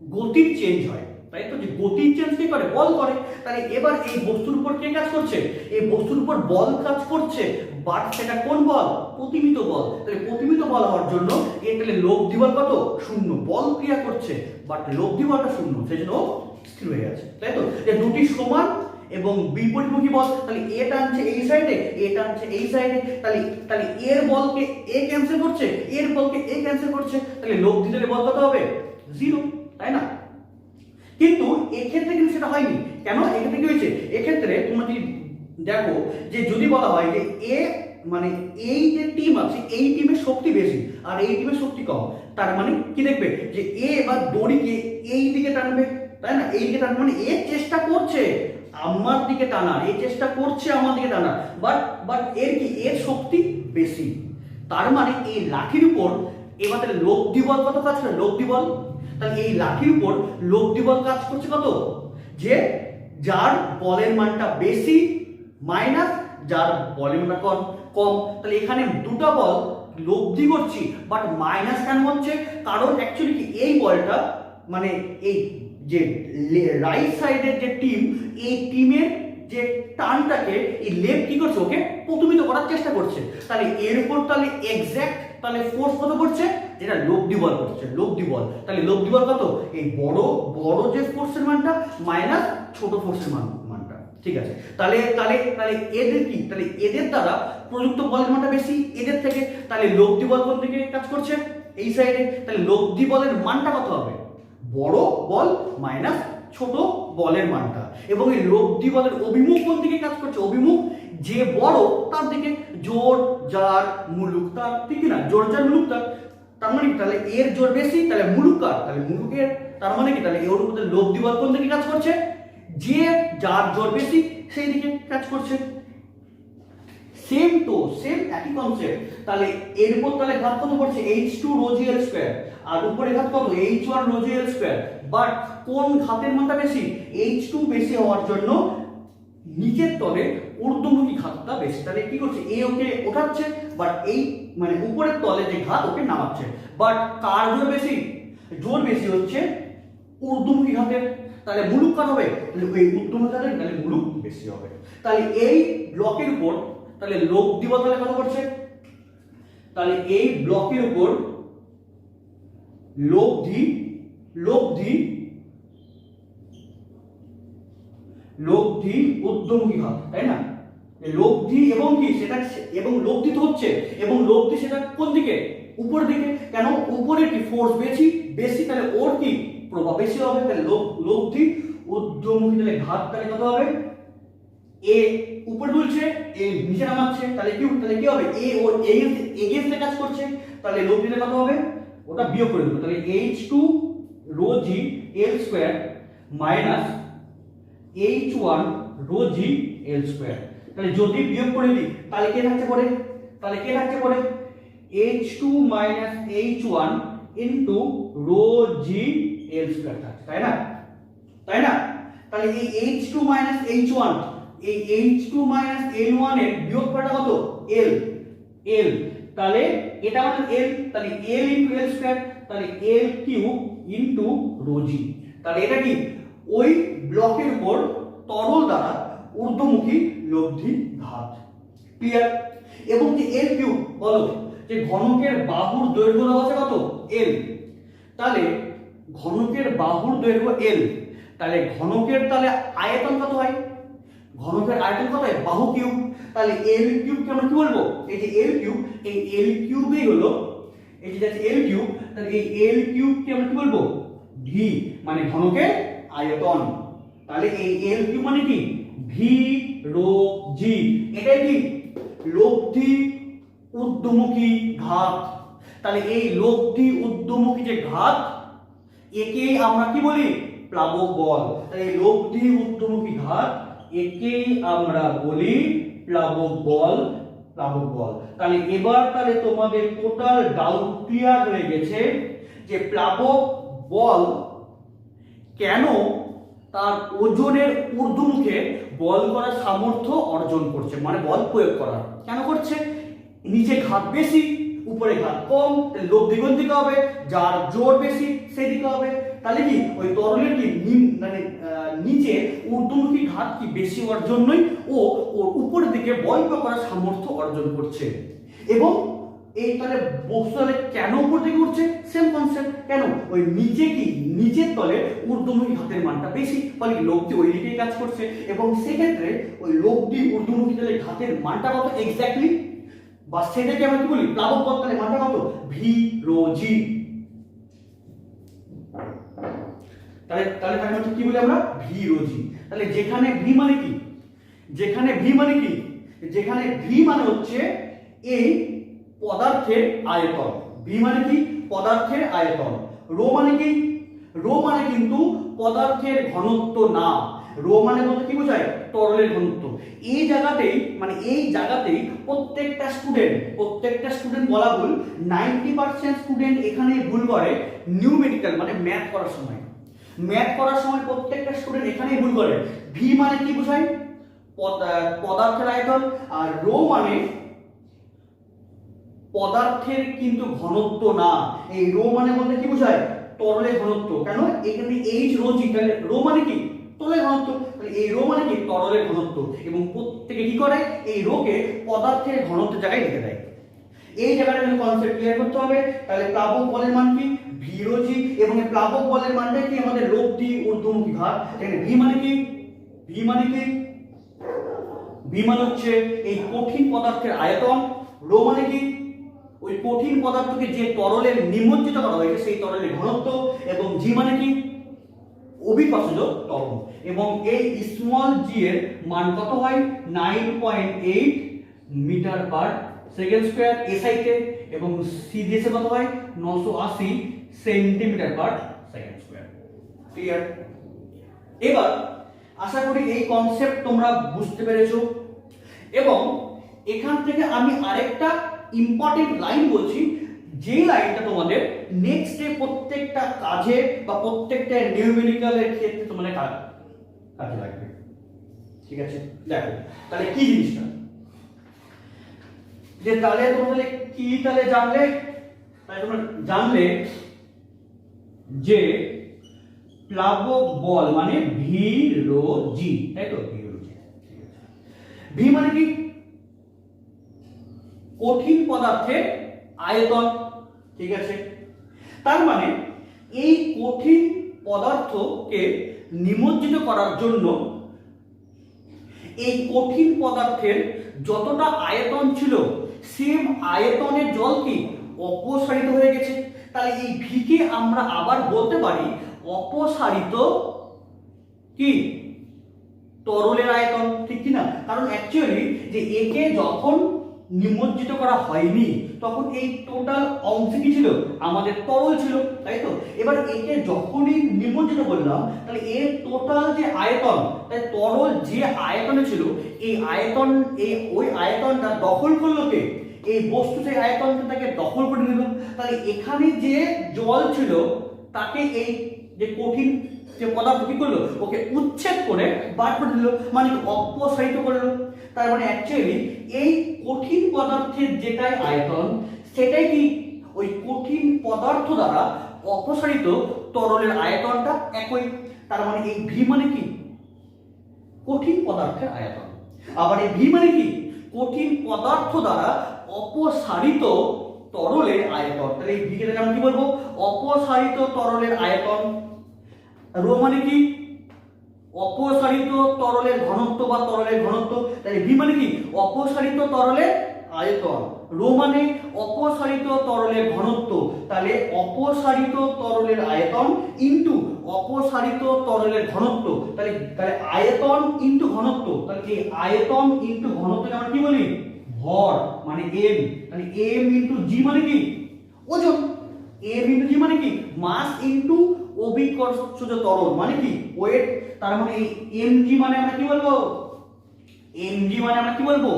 গতির চেঞ্জ হয়, তাই তো? যে গতির চেঞ্জ কে করে? বল করে। তাহলে এবার এই বস্তুর উপর কে কাজ করছে? এই বস্তুর উপর বল কাজ করছে, বাট সেটা কোন বল? প্রতিমিত বল। তাহলে প্রতিমিত বল হওয়ার জন্য এর তাহলে লব্ধি বল কত? 0। বল ক্রিয়া করছে বাট লব্ধি বলটা 0, সেই জন্য স্থির হয়ে আছে, তাই তো? যে দুটি সমান এবং বিপরীতমুখী বল, তাহলে এ টানছে এই সাইডে, এ টানছে এই সাইডে, তাহলে তাহলে এর বলকে এ ক্যান্সেল করছে, এর বলকে এ ক্যান্সেল করছে, তাহলে লব্ধি তাহলে বল কত হবে? 0, তাই না? কিন্তু এক্ষেত্রে কিন্তু সেটা হয়নি। কেন? এক্ষেত্রে কি হয়েছে? এক্ষেত্রে তোমরা যদি দেখো যে যদি বলা হয় যে এ মানে এই যে টিম আছে এই টিমের শক্তি বেশি আর এই টিমের শক্তি কম, তার মানে কি দেখবে যে এ এবার দড়িকে এই দিকে টানবে, তাই না? এই দিকে টানবে মানে এ চেষ্টা করছে আমার দিকে টানার, এ চেষ্টা করছে আমার দিকে টানার, বাট এর কি? এর শক্তি বেশি। তার মানে এই লাঠির উপর এবার তাহলে লব্ধি বল কত কাজ করে? লব্ধি বল। তাহলে এই লাঠির উপর লব্ধি বল কাজ করছে কত? যে যার বলের মানটা বেশি মাইনাস যার বলের মানটা কম কম। তাহলে এখানে দুটো বল লব্ধি করছি বাট মাইনাস কেন হচ্ছে? কারণ অ্যাকচুয়ালি কি এই বলটা মানে এই যে রাইট সাইডের যে টিম, এই টিমের যে টানটাকে এই লেফট কি করছে? ওকে প্রতিমিত করার চেষ্টা করছে। তাহলে এর উপর তাহলে এক্স্যাক্ট তাহলে ফোর্স কত করছে? যেটা লব্ধি বল করছে, লব্ধি বল। তাহলে লব্ধি বল কত? এই বড় বড় যে ফোর্সের মানটা মাইনাস ছোট ফোর্সের মানটা, ঠিক আছে? তাহলে তাহলে তাহলে এদের কি? তাহলে এদের দ্বারা প্রযুক্ত বলের মানটা বেশি এদের থেকে, তাহলে লব্ধি বল কোন দিকে কাজ করছে? এই সাইডে। তাহলে লব্ধি বলের মানটা কত হবে? বড় বল মাইনাস ছোট বলের মানটা। এবং এই লব্ধি বলের অভিমুখ কোন দিকে কাজ করছে? অভিমুখ যে বড় তার দিকে, জোর যার মুলুক তার, ঠিক না? জোর যার মুলুক তার, তার মানে কি? তাহলে এর জোর বেশি, তাহলে মুলুক কার? তাহলে মুলুকের। তার মানে কি? তাহলে এর উপর লব্ধি বল কোন দিকে কাজ করছে? যে যার জোর বেশি সেই দিকে কাজ করছে। সেম তো, সেম একই কনসেপ্ট। তাহলে এর উপর তাহলে ঘাত কত পড়ছে? h2 rho g l square, আর উপরে ঘাত কত? h1 rho g l square. But কোন ঘাতের মানটা বেশি? h2 বেশি হওয়ার জন্য নিচের তলে ঊর্ধ্বমুখী ঘাতটা বেশি। তাহলে কি করছে? এ ওকে ওঠাচ্ছে বাট এই মানে উপরের তলে যে ঘাত ওকে নামাচ্ছে। বাট কার জোর বেশি? জোর বেশি হচ্ছে ঊর্ধ্বমুখী ঘাতের। তাহলে মুলুক কার হবে? তাহলে এই ঊর্ধ্বমুখী ঘাতের, তাহলে মুলুক বেশি হবে। তাহলে এই ব্লকের উপর তাহলে লব্ধি বল তাহলে কত করছে? তাহলে এই ব্লকের উপর লব্ধি লব্ধি লব্ধি ঊর্ধ্বমুখী ঘাত, তাই না? লব্ধি এবং কি সেটা, এবং লব্ধি তো হচ্ছে, এবং লব্ধি সেটা কোন দিকে? উপর দিকে। কেন? উপরে কি ফোর্স বেশি বেশি, তাহলে ওর কি প্রভাব বেশি হবে। তাহলে লব্ধি ঊর্ধ্বমুখী, তাহলে ঘাত তাহলে কত হবে? এ উপরে তুলছে, এ নিচে নামাচ্ছে, তাহলে কি? তাহলে কি হবে? এ ওর এগেইনস্টে কাজ করছে, তাহলে লব্ধিটা কত হবে? ওটা বিয়োগ করে দেবো। তাহলে h2 rho g l square minus h1 rho g l square. তাহলে যদি বিয়োগ করে দিই তাহলে কে থাকছে পরে? তাহলে কে থাকছে পরে? h2 minus h1 into rho g l square থাকছে, তাই না? তাই না? তাহলে এই h2 minus h1, এই h2 minus l1 এর বিয়োগফলটা কত? l l। তাহলে এটা মানে l, তাহলে l into l স্কয়ার, তাহলে l cube into rho g। তাহলে এটা কি? ওই ব্লকের উপর তরল দ্বারা ঊর্ধ্বমুখী লব্ধি ঘাত। ক্লিয়ার? এবং যে l কিউব বলো যে ঘনকের বাহুর দৈর্ঘ্য দেওয়া আছে কত? l। তাহলে ঘনকের বাহুর দৈর্ঘ্য l, তাহলে ঘনকের তাহলে আয়তন কত হয়? ঘনকের আয়তন কত হয়? বাহু কিউব। তাহলে l কিউব কে আমরা কি বলবো? এই যে l কিউব, এই l কিউবই হলো এই যে আছে l কিউব, তাহলে এই l কিউব কে আমরা কি বলবো? v, মানে ঘনকের আয়তন। তাহলে এই l কিউব মানে কি? v rho g। এটাই কি? লব্ধি ঊর্ধ্বমুখী ঘাত। তাহলে এই লব্ধি ঊর্ধ্বমুখী যে ঘাত, একে আমরা কি বলি? প্লাবক বল। তাহলে এই লব্ধি ঊর্ধ্বমুখী ঘাত একেই আমরা বলি প্লাবক বল। প্লাবক বল। তাহলে এবার তাহলে তোমাদের টোটাল ডাউট ক্লিয়ার হয়ে গেছে যে প্লাবক বল কেন তার ওজনের ঊর্ধ্বমুখে বল করার সামর্থ্য অর্জন করছে, মানে বল প্রয়োগ করার কেন করছে? নিচে ঘাত বেশি, উপরে ঘাত কম, লোক দ্বিগুণ দিকে হবে, যার জোর বেশি সেই দিকে হবে। তাহলে কি ওই তরলের কি মানে নিচে ঊর্ধ্বমুখী ঘাত কি বেশি হওয়ার জন্যই ও ওর উপরের দিকে বল প্রয়োগ করার সামর্থ্য অর্জন করছে। এবং এই তাহলে বস্তু তাহলে কেন উপর দিকে উঠছে? Same concept. কেন? ওই নিচে কি নিচের তলে ঊর্ধ্বমুখী ঘাতের মানটা বেশি, ফলে লোকটি ওই দিকেই কাজ করছে। এবং সেক্ষেত্রে ওই লোকটি ঊর্ধ্বমুখী তলে ঘাতের মানটা কত এক্স্যাক্টলি, বা সেটাকে আমরা কি বলি প্লাবক বল, তাহলে মানটা কত? ভি রো জি। তাহলে তাহলে তার মানে কি বলি আমরা? ভি রো জি। তাহলে যেখানে ভি মানে কি, যেখানে ভি মানে কি, যেখানে ভি মানে হচ্ছে এই পদার্থের আয়তন, ভি মানে কি পদার্থের আয়তন, রো মানে কি, রো মানে কিন্তু পদার্থের ঘনত্ব না, রো মানে বলতে কি বোঝায়? তরলের ঘনত্ব। এই জায়গাতেই মানে এই জায়গাতেই প্রত্যেকটা স্টুডেন্ট বলা ভুল, 90% স্টুডেন্ট এখানে ভুল করে নিউমেরিক্যাল মানে ম্যাথ করার সময়। ম্যাথ করার সময় প্রত্যেকটা স্টুডেন্ট এখানেই ভুল করে। ভি মানে কি বোঝায়? পদার্থের আয়তন, আর রো মানে পদার্থের কিন্তু ঘনত্ব না। এই রো মানে বলতে কি বোঝায়? তরলের ঘনত্ব। কেন? এখানে এইচ রো জি, তাহলে রো মানে কি তরলের ঘনত্ব, তাহলে এই রো মানে কি তরলের ঘনত্ব। এবং প্রত্যেকে কি করে? এই রোকে পদার্থের ঘনত্বের জায়গায় লিখে দেয়। এই জায়গাটা কিন্তু কনসেপ্ট ক্লিয়ার করতে হবে। তাহলে প্লাবক বলের মান কি? ভি রো জি। এবং এই প্লাবক বলের মানটা কি? আমাদের লোকটি ঊর্ধ্বমুখী ঘাত। এখানে ভি মানে কি? ভি মানে কি? ভি মানে হচ্ছে এই কঠিন পদার্থের আয়তন। রো মানে কি? ওই কঠিন পদার্থকে যে তরলে নিমজ্জিত করা হয়েছে সেই তরলের ঘনত্ব। এবং জি মানে কি? অভিকর্ষজ ত্বরণ। এবং এই স্মল জি এর মান কত হয়? 9.8 মিটার পার সেকেন্ড স্কয়ার এসআইতে, এবং সি দিয়েছে কত হয়? 980 centimetre per second square. Clear? এবার আশা করি এই কনসেপ্ট তোমরা বুঝতে পেরেছো। এবং এখান থেকে আমি আরেকটা ইম্পর্টেন্ট লাইন বলছি, যে লাইনটা তোমাদের নেক্সট ডে প্রত্যেকটা কাজে বা প্রত্যেকটা নিউমেরিক্যালের ক্ষেত্রে তোমাদের কাজে লাগবে। ঠিক আছে? দেখো তাহলে কি জিনিসটা, যে তাহলে তোমরা কি তাহলে জানলে, তাহলে তোমরা জানলে যে প্লাবক বল মানে ভি রো জি, তাই তো? ভি রো জি। ভি মানে কি? কঠিন পদার্থের আয়তন। ঠিক আছে? তার মানে এই কঠিন পদার্থকে নিমজ্জিত করার জন্য এই কঠিন পদার্থের যতটা আয়তন ছিল সেম আয়তনের জল কি অপসারিত হয়ে গেছে। তাহলে এই ভিকে আমরা আবার বলতে পারি অপসারিত কি তরলের আয়তন, ঠিক কি না? কারণ অ্যাকচুয়ালি যে একে যখন নিমজ্জিত করা হয়নি তখন এই টোটাল অংশ কি ছিল? আমাদের তরল ছিল, তাই তো? এবার একে যখনই নিমজ্জিত করলাম তাহলে এর টোটাল যে আয়তন, তাই তরল যে আয়তনে ছিল এই আয়তন, এই ওই আয়তনটা দখল করলো কে? এই বস্তু সেই আয়তনটাকে দখল করে নিল। তাহলে এখানে যে জল ছিল তাকে এই যে কঠিন যে পদার্থ কি করলো? ওকে উচ্ছেদ করে বার করে দিল, মানে অপসারিত করলো। তার মানে অ্যাকচুয়ালি এই কঠিন পদার্থের যেটাই আয়তন সেটাই কি ওই কঠিন পদার্থ দ্বারা অপসারিত তরলের আয়তনটা একই। তার মানে এই ভি মানে কি? কঠিন পদার্থের আয়তন। আবার এই ভি মানে কি? কঠিন পদার্থ দ্বারা অপসারিত তরলের আয়তন। তাহলে এই ভিকে আমরা কি বলবো? অপসারিত তরলের আয়তন। রো মানে কি? অপসারিত তরলের ঘনত্ব বা তরলের ঘনত্ব। তাহলে ভি মানে কি? অপসারিত তরলের আয়তন। রো মানে অপসারিত তরলের ঘনত্ব। তাহলে অপসারিত তরলের আয়তন ইনটু অপসারিত তরলের ঘনত্ব। তাহলে তাহলে আয়তন ইনটু ঘনত্ব। তাহলে এই আয়তন ইনটু ঘনত্বকে আমরা কি বলি? ভর, মানে এম। তাহলে এম ইনটু জি মানে কি? ওজন। এম ইনটু জি মানে কি? মাস ইনটু অভিকর্ষজ ত্বরণ মানে কি? ওয়েট। তার মানে এই এমজি মানে আমরা কি বলবো? এমজি মানে আমরা কি বলবো?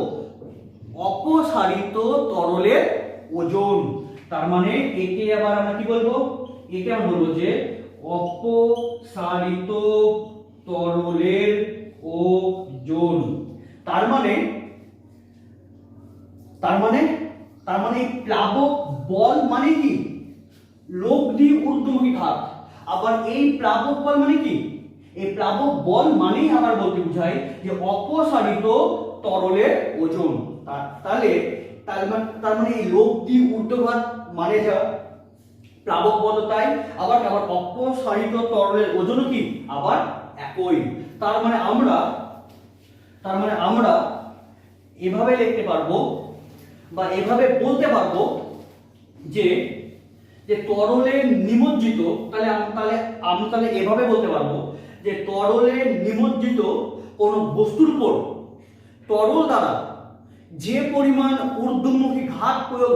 অপসারিত তরলের ওজন। তার মানে একে আবার আমরা কি বলবো, একে আমরা বলবো যে অপসারিত তরলের ওজন। তার মানে এই প্লাবক বল মানে কি, লব্ধি ঊর্ধ্বমুখী ঘাত। আবার এই প্লাবক বল মানে কি, এই প্লাবক বল মানেই আবার বলতে বোঝায় যে অপসারিত তরলের ওজন। তার মানে এই লব্ধি ঊর্ধ্বঘাত মানে যা প্লাবক বল, তাই আবার অপসারিত তরলের ওজনও কি আবার একই। তার মানে আমরা এভাবে লিখতে পারবো বা এভাবে বলতে পারবো যে তরলে নিমজ্জিত, তাহলে এভাবে বলতে পারবো যে তরলে নিমজ্জিত কোন বস্তুর উপর তরল দ্বারা যে পরিমাণ ঊর্ধ্বমুখী ঘাত প্রয়োগ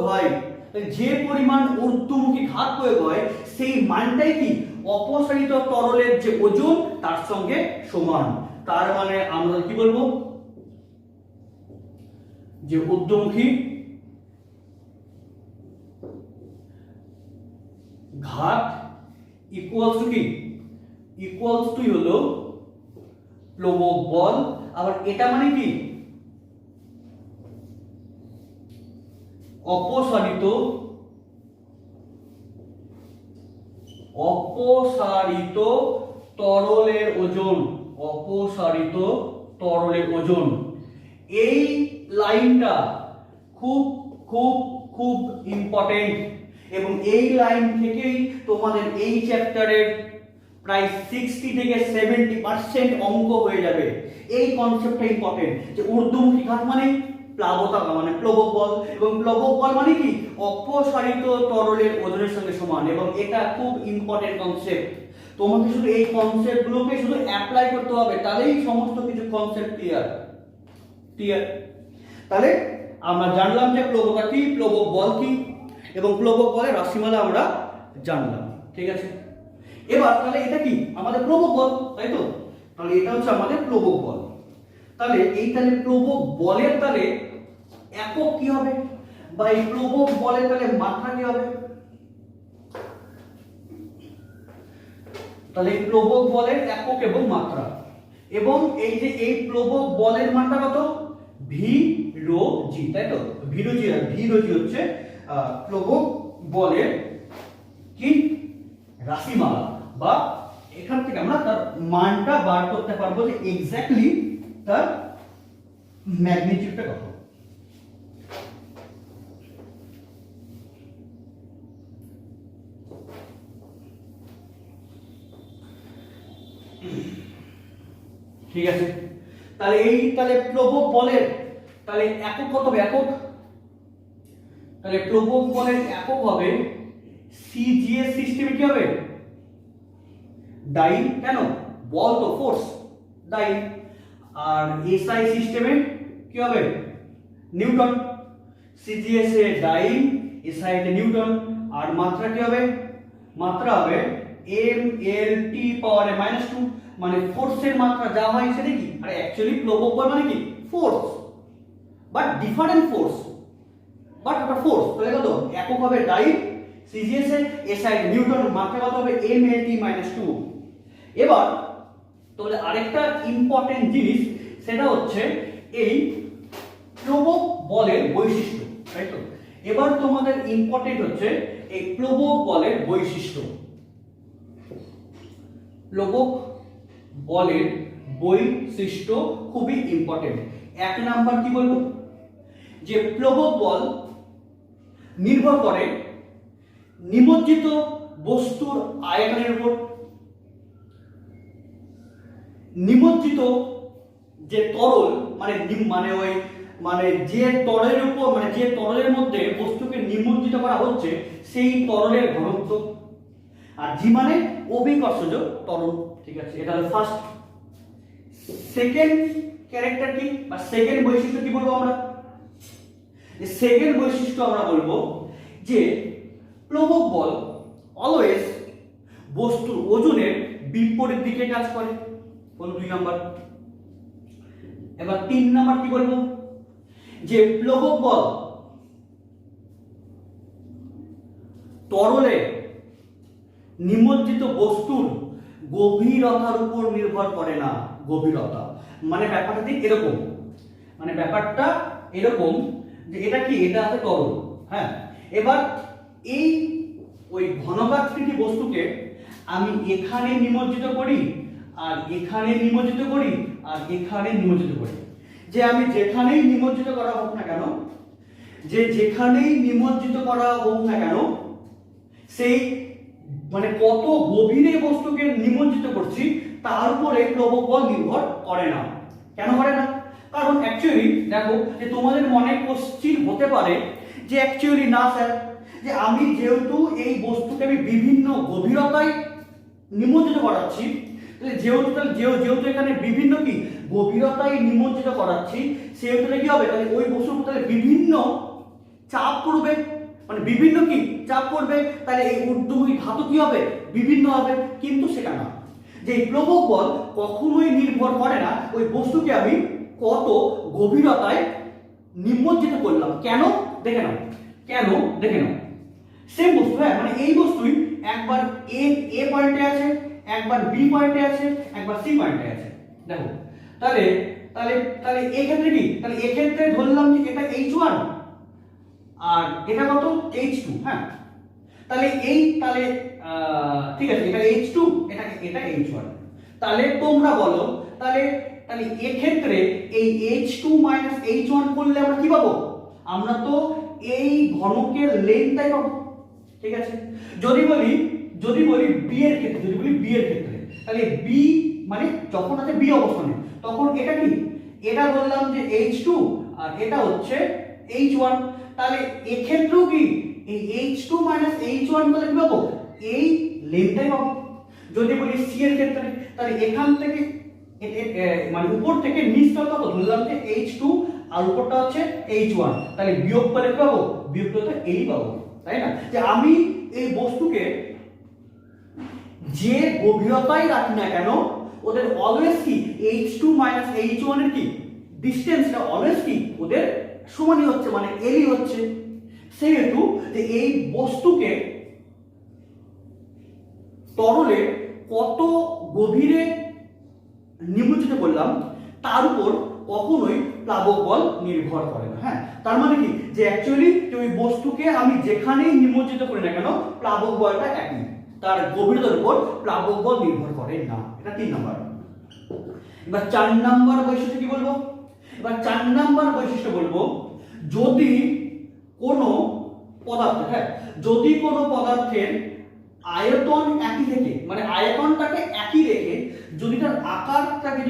হয়, সেই মানটাই কি অপসারিত তরলের যে ওজন তার সঙ্গে সমান। তার মানে আমরা কি বলবো যে ঊর্ধ্বমুখী ঘাত ইকুয়ালস টু হলো প্লবক বল। আবার এটা মানে কি অপসারিত তরলের ওজন। এই লাইনটা খুব খুব খুব ইম্পর্টেন্ট এবং এই লাইন থেকেই তোমাদের এই চ্যাপ্টারের প্রায় 60 থেকে 70% অঙ্ক হয়ে যাবে। এই কনসেপ্টটা ইম্পর্টেন্ট যে ঊর্ধ্বমুখী ঘাত মানে প্লাবতা মানে প্লবক বল, এবং প্লবক বল মানে কি অপসারিত তরলের ওজনের সঙ্গে সমান। এবং এটা খুব ইম্পর্টেন্ট কনসেপ্ট, তোমাকে শুধু এই কনসেপ্টগুলোকে শুধু অ্যাপ্লাই করতে হবে, তাহলেই সমস্ত কিছু কনসেপ্ট ক্লিয়ার। তাহলে আমরা জানলাম যে প্লবতা কি, প্লবক বল কি, এবং প্লবক বলের রাশিমালা আমরা জানলাম। ঠিক আছে, এবার তাহলে এটা কি আমাদের প্লবক বল, তাই তো? তাহলে এটা হচ্ছে আমাদের প্লবক বল। তাহলে প্লবক বলের তাহলে একক কি হবে, বা এই প্লবক বলের তাহলে মাত্রা কি হবে? তাহলে এই প্লবক বলের একক এবং মাত্রা, এবং এই যে এই প্লবক বলের মাত্রা কত, ভি রো জি, তাই তো? ভি রো জি হচ্ছে প্লবক বলের কি রাশিমালা, বা এখান থেকে আমরা তার মানটা বার করতে পারবো যে এক্স্যাক্টলি তার ম্যাগনিটিউডটা কত। ঠিক আছে, তাহলে প্লবক বলের তাহলে একক কত হবে? তাহলে প্লবক বলের একক হবে সিজিএস সিস্টেমে কি হবে? ডাইন, কেন? বল তো ফোর্স, ডাইন। আর এসআই সিস্টেমে কি হবে? নিউটন। সিজিএস এ ডাইন, এসআই তে নিউটন। আর মাত্রা কি হবে? মাত্রা হবে mlt পাওয়ার -2, মানে ফোর্সের মাত্রা যা হয় সেটা কি? আরে অ্যাকচুয়ালি প্লবক বল মানে কি force, but different force, but ওটা ফোর্স। তাহলে কত? একক হবে ডাইন, সিজিএস এ এসআই নিউটন, মাত্রা কত হবে? mlt -2। এবার তাহলে আরেকটা ইম্পর্টেন্ট জিনিস, সেটা হচ্ছে এই প্লবক বলের বৈশিষ্ট্য, তাই তো? এবার তোমাদের ইম্পর্টেন্ট হচ্ছে এই প্লবক বলের বৈশিষ্ট্য। প্লবক বলের বৈশিষ্ট্য খুবই ইম্পর্টেন্ট। এক নাম্বার কি বলবো, যে প্লবক বল নির্ভর করে নিমজ্জিত বস্তুর আয়তনের উপর। নিমজ্জিত যে তরল যে তরলের উপর যে তরলের মধ্যে বস্তুকে নিমজ্জিত করা হচ্ছে সেই তরলের ঘনত্ব, আর জি মানে অভিকর্ষজ তরল। ঠিক আছে, এটা হলো ফার্স্ট। সেকেন্ড ক্যারেক্টার কি, বা সেকেন্ড বৈশিষ্ট্য কি বলবো আমরা? সেকেন্ড বৈশিষ্ট্য আমরা বলবো যে প্লবক বল অলওয়েজ বস্তুর ওজনের বিপরীত দিকে কাজ করে, বলো 2 নাম্বার। এবার 3 নাম্বার কি বলবো? যে প্লবক বল তরলে নিমজ্জিত বস্তুর গভীরতার উপর নির্ভর করে না। গভীরতা মানে ব্যাপারটা ঠিক এরকম, মানে ব্যাপারটা এরকম যে এটা কি, এটা আছে তরল, হ্যাঁ। এবার এই ওই ঘনকাকৃতি বস্তুকে আমি এখানে নিমজ্জিত করি, আর এখানে নিমজ্জিত করি, আর এখানে নিমজ্জিত করি। যে আমি যেখানেই নিমজ্জিত করা হোক না কেন, যেখানেই নিমজ্জিত করা হোক না কেন, সেই মানে কত গভীরে বস্তুকে নিমজ্জিত করছি তার উপরে প্লবক বল নির্ভর করে না। কেন করে না? কারণ অ্যাকচুয়ালি দেখো যে তোমাদের মনে কোশ্চিন হতে পারে যে অ্যাকচুয়ালি না স্যার, যে আমি যেহেতু এই বস্তুকে আমি বিভিন্ন গভীরতায় নিমজ্জিত করাচ্ছি, তাহলে যেহেতু এখানে বিভিন্ন কি গভীরতায় নিমজ্জিত করাচ্ছি, সেহেতু কি হবে, তাহলে ওই বস্তুর তাহলে বিভিন্ন চাপ পড়বে, মানে বিভিন্ন কি চাপ পড়বে, তাহলে এই ঊর্ধ্বমুখী ধাতু কি হবে, বিভিন্ন হবে। কিন্তু সেটা না, যে প্লবক বল কখনোই নির্ভর করে না ওই বস্তুকে আমি কত গভীরতায় নিমজ্জিত করলাম। কেন দেখে নাও, কেন দেখে নাও। সেম বস্তু, হ্যাঁ, মানে এই বস্তুই একবার এ পয়েন্টে আছে, একবার বি পয়েন্টে আছে, একবার সি পয়েন্টে আছে। দেখো তাহলে তাহলে তাহলে এই ক্ষেত্রে কি, তাহলে এই ক্ষেত্রে ধরলাম যে এটা H1 আর এটা কত H2, হ্যাঁ। তাহলে তাহলে ঠিক আছে, এটা H2, এটা H1। তাহলে তোমরা বলো, তাহলে তাহলে এই ক্ষেত্রে এই H2 H1 করলে আমরা কি পাবো? আমরা তো এই ঘনকের লেন্থটাই পাবো, ঠিক আছে। যদি বলি বি এর ক্ষেত্রে, তাহলে বি মানে যখন আছে বি অবস্থানে, তখন এটা কি, এটা বললাম যে H2 আর এটা হচ্ছে H1। তাহলে এক্ষেত্রেও কি এই H2 H1 বলে কি পাবো? এই লেন্থটাই পাবো। যদি বলি সি এর ক্ষেত্রে, তাহলে এখান থেকে মানে উপর থেকে নিচটা কত ধরলাম যে H2 আর উপরটা হচ্ছে H1, তাহলে বিয়োগ করলে কি পাবো? বিয়োগ করলে এই পাবো, তাই না? যে আমি এই বস্তুকে যে গভীরতায় রাখি না কেন, ওদের অলওয়েজ কি H2 H1 এর কি ডিসটেন্সটা অলওয়েজ কি ওদের সমানই হচ্ছে, মানে এলই হচ্ছে। সেহেতু যে এই বস্তুকে তরলে কত গভীরে নিমজ্জিত করলাম তার উপর কখনোই প্লাবক বল নির্ভর করে না, হ্যাঁ। তার মানে কি, যে অ্যাকচুয়ালি ওই বস্তুকে আমি যেখানেই নিমজ্জিত করি না কেন, প্লাবক বলটা একই, তার গভীরতার উপর প্লাবক বল নির্ভর করে না। এটা 3 নাম্বার। এবার 4 নাম্বার বৈশিষ্ট্য কি বলবো? এবার 4 নাম্বার বৈশিষ্ট্য বলবো, যদি কোনো পদার্থ, হ্যাঁ, যদি কোনো পদার্থের আয়তন একই থেকে, মানে আয়তনটাকে একই রেখে যদি তার আকারটাকে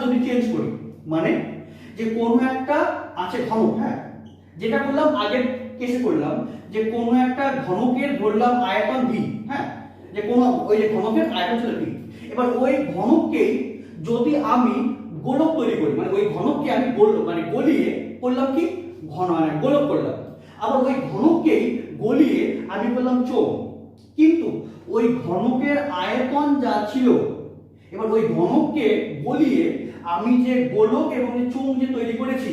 যদি চেঞ্জ করি, মানে যে কোনো একটা আছে ঘনক, হ্যাঁ, যেটা বললাম আগের কেসে করলাম, যে কোনো একটা ঘনকের ধরলাম আয়তন ভি, হ্যাঁ, যে কোনো ওই যে ঘনকের আয়তন ছিল ভি। এবার ওই ঘনককেই যদি আমি গোলক তৈরি করি, মানে ওই ঘনককে আমি গলিয়ে করলাম কি গোলক করলাম, আবার ওই ঘনককেই গলিয়ে আমি করলাম চোঙ, কিন্তু ওই ঘনকের আয়তন যা ছিল, এবার ওই ঘনককে গলিয়ে আমি যে গোলক এবং চোঙ যে তৈরি করেছি,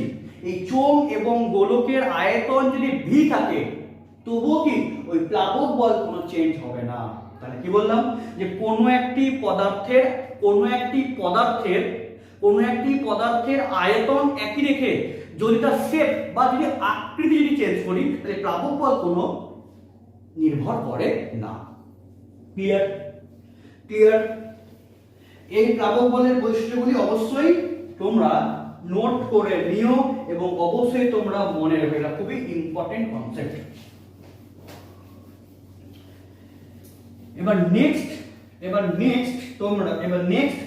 এই চোঙ এবং গোলকের আয়তন যদি ভি থাকে, তবুও কি ওই প্লাবক বল কোনো চেঞ্জ হবে না। তাহলে কি বললাম, যে কোনো একটি পদার্থের আয়তন একই রেখে যদি তার শেপ বা যদি আকৃতি যদি চেঞ্জ করি, তাহলে প্লাবক বল কোনো নির্ভর করে না। ক্লিয়ার? এই প্লাবক বলের বৈশিষ্ট্যগুলি অবশ্যই তোমরা নোট করে নিও এবং অবশ্যই তোমরা মনে রাখবে, এটা খুবই ইম্পর্টেন্ট কনসেপ্ট। এবার নেক্সট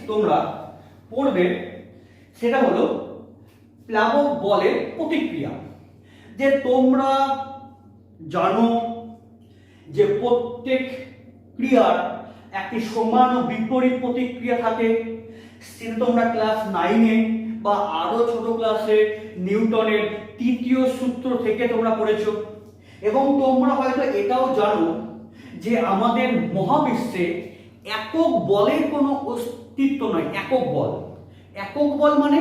তোমরা পড়বে, সেটা হলো প্লাবক বলের প্রতিক্রিয়া। যে তোমরা জানো যে প্রত্যেক ক্রিয়ার একটি সমান ও বিপরীত প্রতিক্রিয়া থাকে, সেটা তোমরা ক্লাস 9-এ বা আরো ছোট ক্লাসে নিউটনের তৃতীয় সূত্র থেকে তোমরা পড়েছো। এবং তোমরা হয়তো এটাও জানো যে আমাদের মহাবিশ্বে একক বলের কোনো অস্তিত্ব নয়। একক বল মানে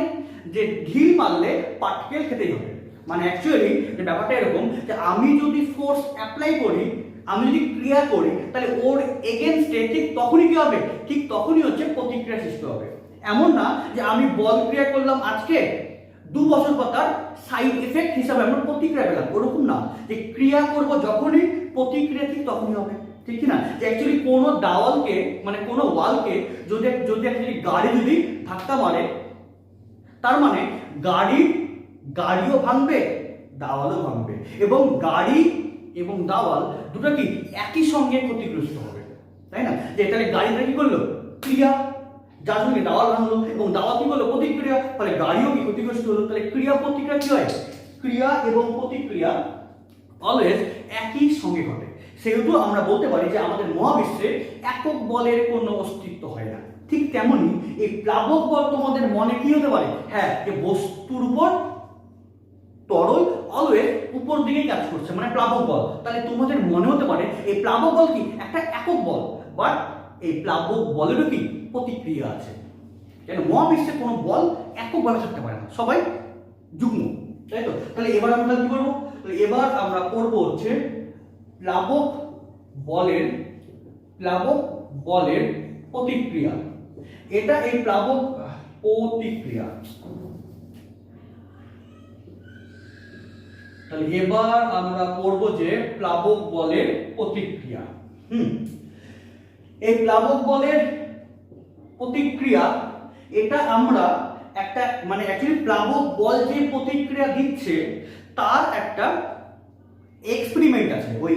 যে ঢিল মারলে পাটকেল খেতেই হবে। মানে অ্যাকচুয়ালি যে ব্যাপারটা এরকম যে আমি যদি ফোর্স অ্যাপ্লাই করি, আমি যদি ক্রিয়া করি, তাহলে ওর এগেনস্টে ঠিক তখনই কি হবে, ঠিক তখনই হচ্ছে প্রতিক্রিয়া সৃষ্টি হবে। এমন না যে আমি বল ক্রিয়া করলাম আজকে, 2 বছর পর তার সাইড এফেক্ট হিসাবে আমরা প্রতিক্রিয়া পেলাম, ওরকম না। যে ক্রিয়া করব যখনই, প্রতিক্রিয়া ঠিক তখনই হবে, ঠিক না? যে অ্যাকচুয়ালি কোনো দেওয়ালকে মানে কোনো ওয়ালকে যদি অ্যাকচুয়ালি গাড়ি যদি ধাক্কা মারে, তার মানে গাড়িও ভাঙবে, দেওয়ালও ভাঙবে, এবং গাড়ি এবং দেওয়াল দুটো কি একই সঙ্গে ক্ষতিগ্রস্ত হবে, তাই না? যে তাহলে গাড়িটা কি করলো, ক্রিয়া, যার সঙ্গে দেওয়াল ভাঙলো, এবং দেওয়াল কি করলো, প্রতিক্রিয়া, তাহলে গাড়িও কি ক্ষতিগ্রস্ত হলো। তাহলে ক্রিয়া প্রতিক্রিয়া কি হয়, ক্রিয়া এবং প্রতিক্রিয়া অলওয়েজ একই সঙ্গে ঘটে। সেহেতু আমরা বলতে পারি যে আমাদের মহাবিশ্বে একক বলের কোনো অস্তিত্ব হয় না। ঠিক তেমনি এই প্লাবক বল তোমাদের মনে কি হতে পারে, হ্যাঁ, যে বস্তুর উপর তরল অলওয়েজ উপর দিকে কাজ করছে, মানে প্লাবক বল। তাহলে তোমাদের মনে হতে পারে এই প্লাবক বল কি একটা একক বল, বাট এই প্লাবক বলেরও কি প্রতিক্রিয়া আছে। কেন মহাবিশ্বে কোনো বল এককভাবে থাকতে পারে না, সবাই যুগ্ম, তাই তো? তাহলে এবার আমরা কি করবো, এবার আমরা করব হচ্ছে প্লাবক বলের প্রতিক্রিয়া। এটা এই প্লাবক প্রতিক্রিয়া। তাহলে এবার আমরা করব যে প্লাবক বলের প্রতিক্রিয়া। এই প্লাবক বলের প্রতিক্রিয়া, এটা আমরা একটা মানে অ্যাকচুয়ালি প্লাবক বল যে প্রতিক্রিয়া দিচ্ছে তার একটা এক্সপেরিমেন্ট আছে। ওই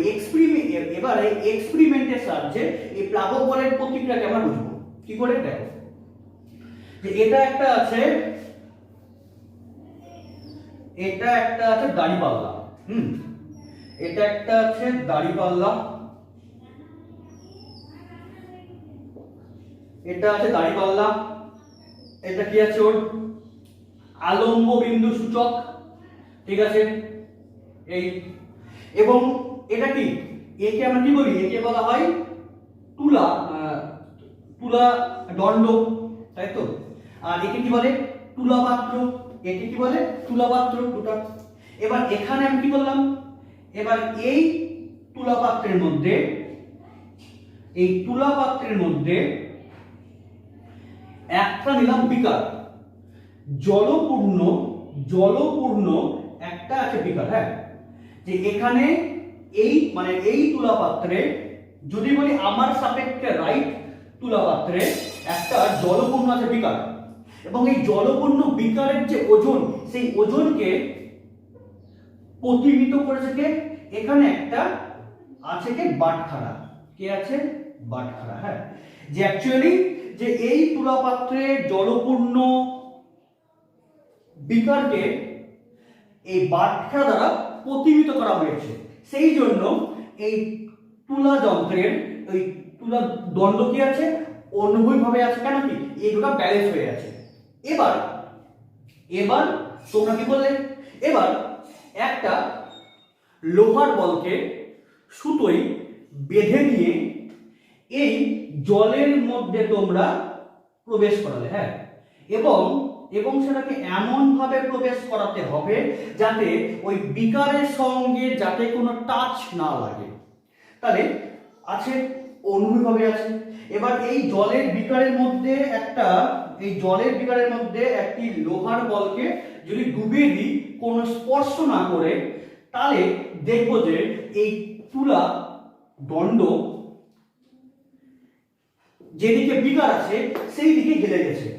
এবারে এক্সপেরিমেন্টের সাহায্যে এই প্লাবক বলের প্রতিক্রিয়াকে আমরা বুঝবো কি করে। দেখো যে এটা একটা আছে দাড়িপাল্লা, এটা একটা আছে দাড়িপাল্লা, এটা আছে দাড়িপাল্লা, এটা কি আছে, ওর আলম্ব বিন্দু সূচক, ঠিক আছে এই, এবং এটা কি, একে আমরা কি বলি, একে বলা হয় তুলা দণ্ড, তাই তো? আর একে কি বলে, তুলা পাত্র, একে কি বলে, তুলা পাত্র দুটা। এবার এখানে আমি কি বললাম, এবার এই তুলা পাত্রের মধ্যে একটা নিলাম বিকার, জলপূর্ণ একটা আছে বিকার, হ্যাঁ। যে এখানে এই মানে এই তুলা পাত্রে, যদি বলি আমার সাপেক্ষে রাইট, তুলা পাত্রে একটা জলপূর্ণ আছে বিকার, এবং এই জলপূর্ণ বিকারের যে ওজন, সেই ওজনকে প্রতিহিত করেছে কে, এখানে একটা আছে কে, বাটখারা। কে আছে, বাটখারা, হ্যাঁ। যে অ্যাকচুয়ালি যে এই তুলা পাত্রে জলপূর্ণ বিকারকে এই বাটখারা দ্বারা প্রতিহিত করা হয়েছে, সেই জন্য এই তুলা যন্ত্রের ওই তুলা দণ্ড কি আছে, অনুভূমিকভাবে আছে, কেন কি এই দুটো ব্যালেন্স হয়ে আছে। এবার তোমরা কি বললে, এবার একটা লোহার বলকে সুতোয় বেঁধে নিয়ে এই জলের মধ্যে তোমরা প্রবেশ করালে, হ্যাঁ, এবং সেটাকে এমন ভাবে প্রবেশ করাতে হবে যাতে ওই বিকারের সঙ্গে যাতে কোনো টাচ না লাগে। তাহলে আছে অনুভূমিকভাবে আছে। এবার এই জলের বিকারের মধ্যে একটি লোহার বলকে যদি ডুবিয়ে দিই কোনো স্পর্শ না করে, তাহলে দেখবো যে এই তুলা দণ্ড যেদিকে বিকার আছে সেই দিকে হেলে গেছে,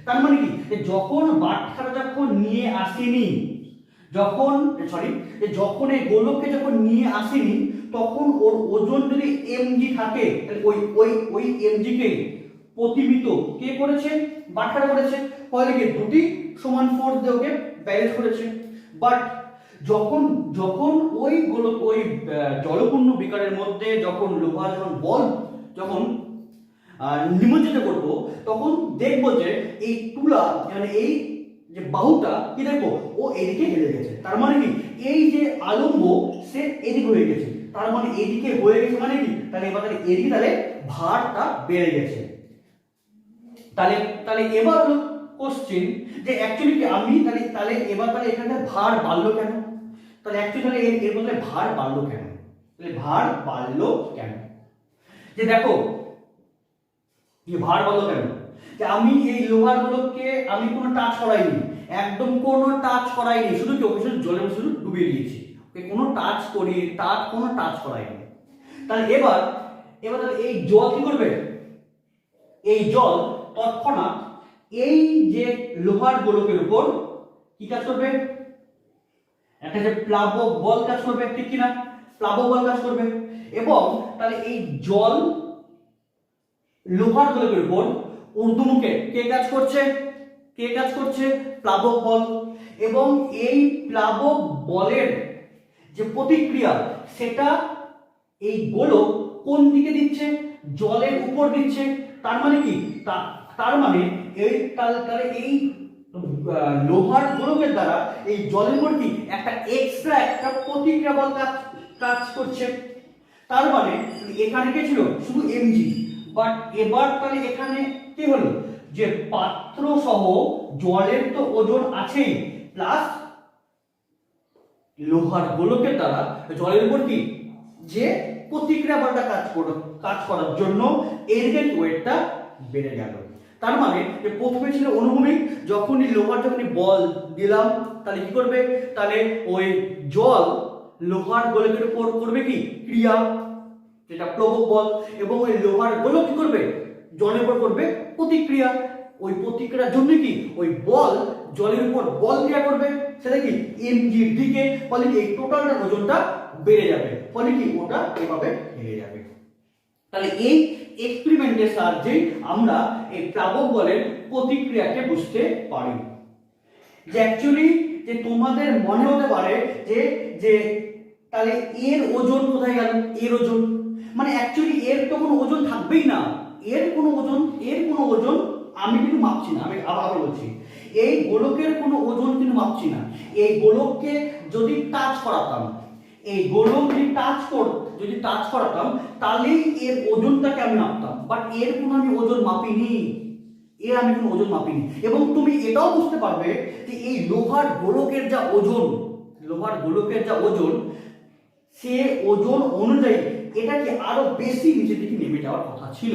তার মানে কি, যখন বাটখারা যখন নিয়ে আসেনি, যখন এই গোলককে যখন নিয়ে আসেনি, তখন ওর ওজন যদি mg থাকে, ওই mg কে প্রতিহিত কে করেছে, বাটখারা করেছে, ফলে কি দুটি সমান ফোর্স দিয়ে ওকে ব্যালেন্স করেছে। বাট যখন ওই জলপূর্ণ বিকারের মধ্যে যখন লোহা বল নিমজ্জিত করবো, তখন দেখবো যে এই তুলা মানে এই যে বাহুটা কি দেখবো, ও এদিকে হেলে গেছে। তার মানে কি, এই যে আলম্ব সে এদিকে হয়ে গেছে, তার মানে এদিকে হয়ে গেছে মানে কি, তাহলে এবার এদিকে তাহলে ভারটা বেড়ে গেছে। তাহলে এবার কোশ্চেন যে অ্যাকচুয়ালি কি আমি তাহলে তাহলে এবার তাহলে এখানে ভার বাড়লো কেন? তাহলে অ্যাকচুয়ালি তাহলে এর বদলে ভার বাড়লো কেন? তাহলে ভার বাড়লো কেন? যে দেখো যে ভার বাড়লো কেন, যে আমি এই লোহারগুলোকে আমি কোনো টাচ করাইনি, একদম কোনো টাচ করাইনি, শুধু কি ওকে শুধু জলের শুধু ডুবিয়ে দিয়েছি, ওকে কোনো টাচ করি কোনো টাচ করাইনি। তাহলে এবার এবার তাহলে এই জল কি করবে? এই জল তৎক্ষণাৎ এই যে লোহার গোলকের উপর কি কাজ করবে? একটা যে প্লাবক বল কাজ করবে, ঠিক কিনা? প্লাবক বল কাজ করবে। এবং তাহলে এই জল লোহার গোলকের উপর ঊর্ধ্বমুখে কে কাজ করছে? কে কাজ করছে? প্লাবক বল। এবং এই প্লাবক বলের যে প্রতিক্রিয়া সেটা এই গোলক কোন দিকে দিচ্ছে? জলের উপর দিচ্ছে। তার মানে কি? তার মানে এই তাহলে এই লোহার গোলকের দ্বারা এই জলের উপর কি একটা এক্সট্রা একটা প্রতিক্রিয়া বল কাজ করছে। তার মানে এখানে কে ছিল? শুধু এমজি। বাট এবার তাহলে এখানে কি হলো? যে পাত্র সহ জলের তো ওজন আছেই, প্লাস লোহার গোলকের দ্বারা জলের উপর কি যে প্রতিক্রিয়া বলটা কাজ করার জন্য এর ওয়েটটা বেড়ে গেল। তার মানে যে প্রথমে ছিল অনুভূমিক, যখনই যখনই বল দিলাম তাহলে কি করবে? তাহলে ওই জল লোহার গোলকের উপর করবে কি ক্রিয়া, যেটা প্লবক বল। এবং ওই লোহার গোলক কি করবে? জলের উপর করবে প্রতিক্রিয়া। ওই প্রতিক্রিয়ার জন্য কি ওই বল জলের উপর বল ক্রিয়া করবে, সেটা কি এমজির দিকে। ফলে কি এই টোটালটার ওজনটা বেড়ে যাবে, ফলে কি ওটা এভাবে হেরে যাবে। তাহলে এই এক্সপেরিমেন্টের সাহায্যে আমরা এই প্লাবক বলের প্রতিক্রিয়াকে বুঝতে পারি। যে অ্যাকচুয়ালি যে তোমাদের মনে হতে পারে যে যে তাহলে এর ওজন কোথায় গেল? এর ওজন মানে অ্যাকচুয়ালি এর তো কোনো ওজন থাকবেই না। এর কোনো ওজন আমি কিন্তু মাপছি না। আমি আবার বলছি, এই গোলকের কোনো ওজন কিন্তু মাপছি না। এই গোলককে যদি টাচ করাতাম, এই গোলক যদি টাচ করাতাম তাহলেই এর ওজনটাকে আমি মাপতাম। বাট এর কোনো আমি ওজন মাপিনি, আমি কোনো ওজন মাপিনি। এবং তুমি এটাও বুঝতে পারবে যে এই লোহার গোলকের যা ওজন, সে ওজন অনুযায়ী এটা কি আরো বেশি নিচের দিকে নেমে যাওয়ার কথা ছিল,